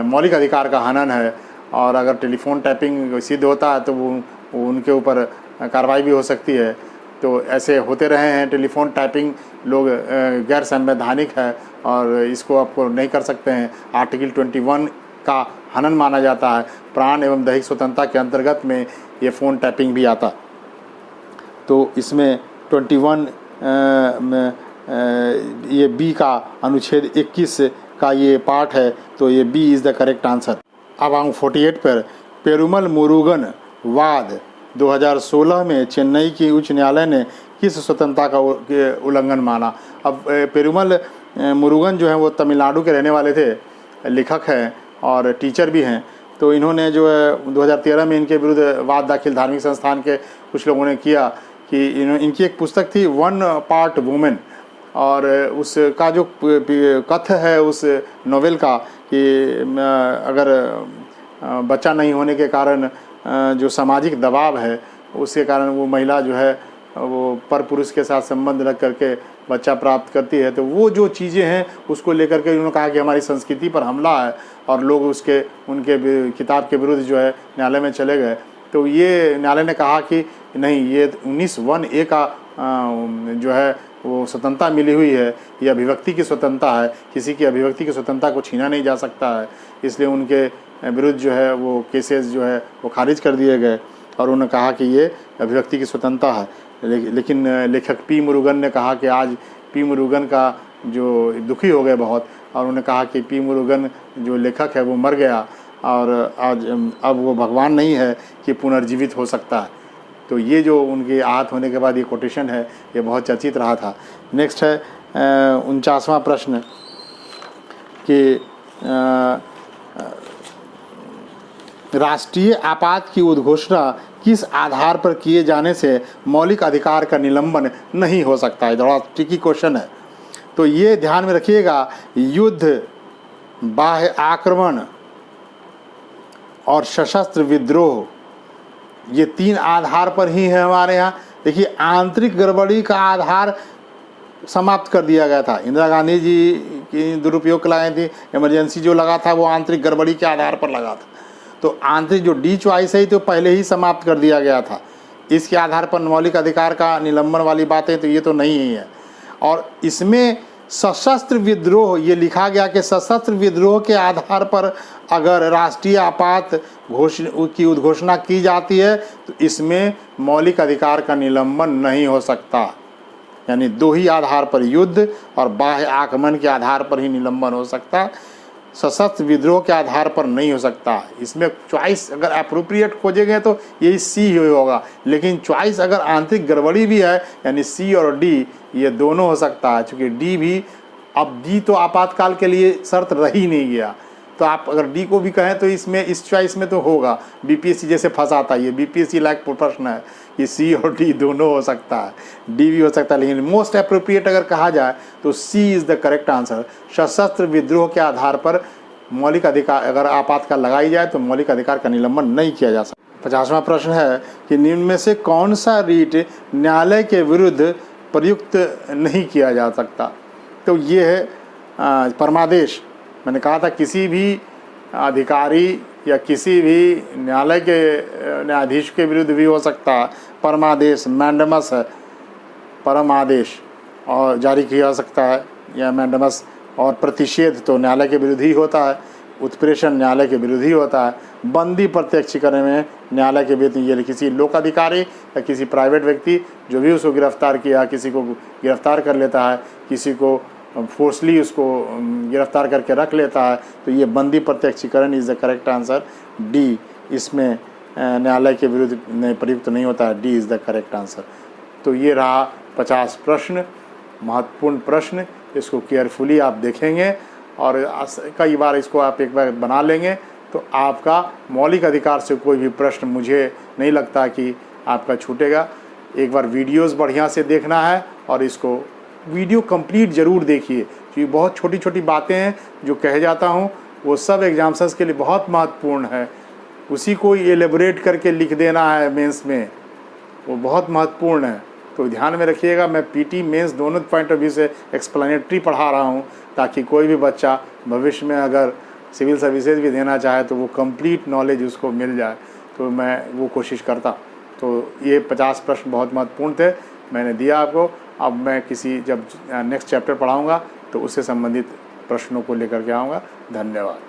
मौलिक अधिकार का हनन है और अगर टेलीफोन टैपिंग सिद्ध होता है तो वो उनके ऊपर कार्रवाई भी हो सकती है। तो ऐसे होते रहे हैं, टेलीफोन टैपिंग लोग गैर संवैधानिक है और इसको आपको नहीं कर सकते हैं। आर्टिकल 21 का हनन माना जाता है। प्राण एवं दैहिक स्वतंत्रता के अंतर्गत में ये फ़ोन टैपिंग भी आता। तो इसमें 21 ये B का अनुच्छेद 21 का ये पार्ट है, तो ये B is the correct answer. अब आऊँ 48 पर पेरुमल मुरुगन वाद 2016 में चेन्नई की उच्च न्यायालय ने किस स्वतंत्रता का उल्लंघन माना। अब पेरुमल मुरुगन जो है वो तमिलनाडु के रहने वाले थे लेखक हैं और टीचर भी हैं। तो इन्होंने जो है 2013 में इनके विरुद्ध वाद दाखिल धार्मिक संस्थान के कुछ लोगों ने किया कि इनकी एक पुस्तक थी वन पार्ट वुमेन, और उसका जो कथ्य है उस नोवेल का कि अगर बच्चा नहीं होने के कारण जो सामाजिक दबाव है उसके कारण वो महिला जो है वो पर पुरुष के साथ संबंध रख करके बच्चा प्राप्त करती है, तो वो जो चीज़ें हैं उसको लेकर के उन्होंने कहा कि हमारी संस्कृति पर हमला है, और लोग उनके किताब के विरुद्ध जो है न्यायालय में चले गए। तो ये न्यायालय ने कहा कि नहीं, ये 19(1)(a) का जो है वो स्वतंत्रता मिली हुई है, ये अभिव्यक्ति की स्वतंत्रता है, किसी की अभिव्यक्ति की स्वतंत्रता को छीना नहीं जा सकता है, इसलिए उनके विरुद्ध जो है वो केसेस जो है वो खारिज कर दिए गए और उन्होंने कहा कि ये अभिव्यक्ति की स्वतंत्रता है। लेकिन लेखक पी मुरुगन ने कहा कि आज पी मुरुगन का जो दुखी हो गए बहुत, और उन्होंने कहा कि पी मुरुगन जो लेखक है वो मर गया और आज अब वो भगवान नहीं है कि पुनर्जीवित हो सकता है। तो ये जो उनके आहत होने के बाद ये कोटेशन है ये बहुत चर्चित रहा था। नेक्स्ट है 49वां प्रश्न कि राष्ट्रीय आपात की उद्घोषणा किस आधार पर किए जाने से मौलिक अधिकार का निलंबन नहीं हो सकता है। थोड़ा ट्रिकी क्वेश्चन है, तो ये ध्यान में रखिएगा। युद्ध, बाह्य आक्रमण और सशस्त्र विद्रोह, ये 3 आधार पर ही है हमारे यहाँ। देखिए, आंतरिक गड़बड़ी का आधार समाप्त कर दिया गया था। इंदिरा गांधी जी की दुरुपयोग लगाई थी, इमरजेंसी जो लगा था वो आंतरिक गड़बड़ी के आधार पर लगा था। तो आंतरिक जो डी चॉइस है तो पहले ही समाप्त कर दिया गया था। इसके आधार पर मौलिक अधिकार का निलंबन वाली बातें तो ये तो नहीं ही है। और इसमें सशस्त्र विद्रोह ये लिखा गया कि सशस्त्र विद्रोह के आधार पर अगर राष्ट्रीय आपात की उद्घोषणा की जाती है तो इसमें मौलिक अधिकार का निलंबन नहीं हो सकता। यानी 2 ही आधार पर, युद्ध और बाह्य आक्रमण के आधार पर ही निलंबन हो सकता, सशस्त्र विद्रोह के आधार पर नहीं हो सकता। इसमें चॉइस अगर अप्रोप्रिएट खोजेंगे तो यही सी ही होगा, लेकिन चॉइस अगर आंतरिक गड़बड़ी भी है यानी सी और डी ये दोनों हो सकता है। क्योंकि डी भी, अब डी तो आपातकाल के लिए शर्त रह ही नहीं गया, तो आप अगर डी को भी कहें तो इसमें इस चॉइस में तो होगा। बीपीएससी जैसे फंसाता है, ये बीपीएससी लायक प्रश्न है कि सी और डी दोनों हो सकता है, डी भी हो सकता है, लेकिन मोस्ट अप्रोप्रिएट अगर कहा जाए तो सी इज़ द करेक्ट आंसर। सशस्त्र विद्रोह के आधार पर मौलिक अधिकार अगर आपातकाल लगाई जाए तो मौलिक अधिकार का निलंबन नहीं किया जा सकता। 50वां प्रश्न है कि निम्न में से कौन सा रीट न्यायालय के विरुद्ध प्रयुक्त नहीं किया जा सकता। तो ये है परमादेश। मैंने कहा था किसी भी अधिकारी या किसी भी न्यायालय के न्यायाधीश के विरुद्ध भी हो सकता है। परमादेश, मैंडमस है, परम आदेश और जारी किया जा सकता है या मैंडमस। और प्रतिषेध तो न्यायालय के विरुद्ध ही होता है, उत्प्रेषण न्यायालय के विरुद्ध ही होता है। बंदी प्रत्यक्षीकरण में न्यायालय के विरुद्ध, ये किसी लोक अधिकारी या किसी प्राइवेट व्यक्ति जो भी उसको गिरफ्तार किया, किसी को गिरफ्तार कर लेता है, किसी को फोर्सली उसको गिरफ्तार करके रख लेता है, तो ये बंदी प्रत्यक्षीकरण is the correct answer. D इसमें न्यायालय के विरुद्ध प्रयुक्त नहीं होता है, D is the correct answer. तो ये रहा 50 प्रश्न, महत्वपूर्ण प्रश्न। इसको केयरफुली आप देखेंगे और कई बार इसको आप एक बार बना लेंगे तो आपका मौलिक अधिकार से कोई भी प्रश्न मुझे नहीं लगता कि आपका छूटेगा। एक बार वीडियोस बढ़िया से देखना है और इसको वीडियो कंप्लीट ज़रूर देखिए, क्योंकि बहुत छोटी छोटी बातें हैं जो कह जाता हूँ वो सब एग्जाम्सर्स के लिए बहुत महत्वपूर्ण है। उसी को एलेबोरेट करके लिख देना है मेंस में, वो बहुत महत्वपूर्ण है। तो ध्यान में रखिएगा, मैं पीटी मेंस दोनों पॉइंट ऑफ व्यू से एक्सप्लेनेटरी पढ़ा रहा हूँ ताकि कोई भी बच्चा भविष्य में अगर सिविल सर्विसेज भी देना चाहे तो वो कंप्लीट नॉलेज उसको मिल जाए, तो मैं वो कोशिश करता। तो ये 50 प्रश्न बहुत महत्वपूर्ण थे, मैंने दिया आपको। अब मैं जब नेक्स्ट चैप्टर पढ़ाऊँगा तो उससे संबंधित प्रश्नों को लेकर के आऊँगा। धन्यवाद।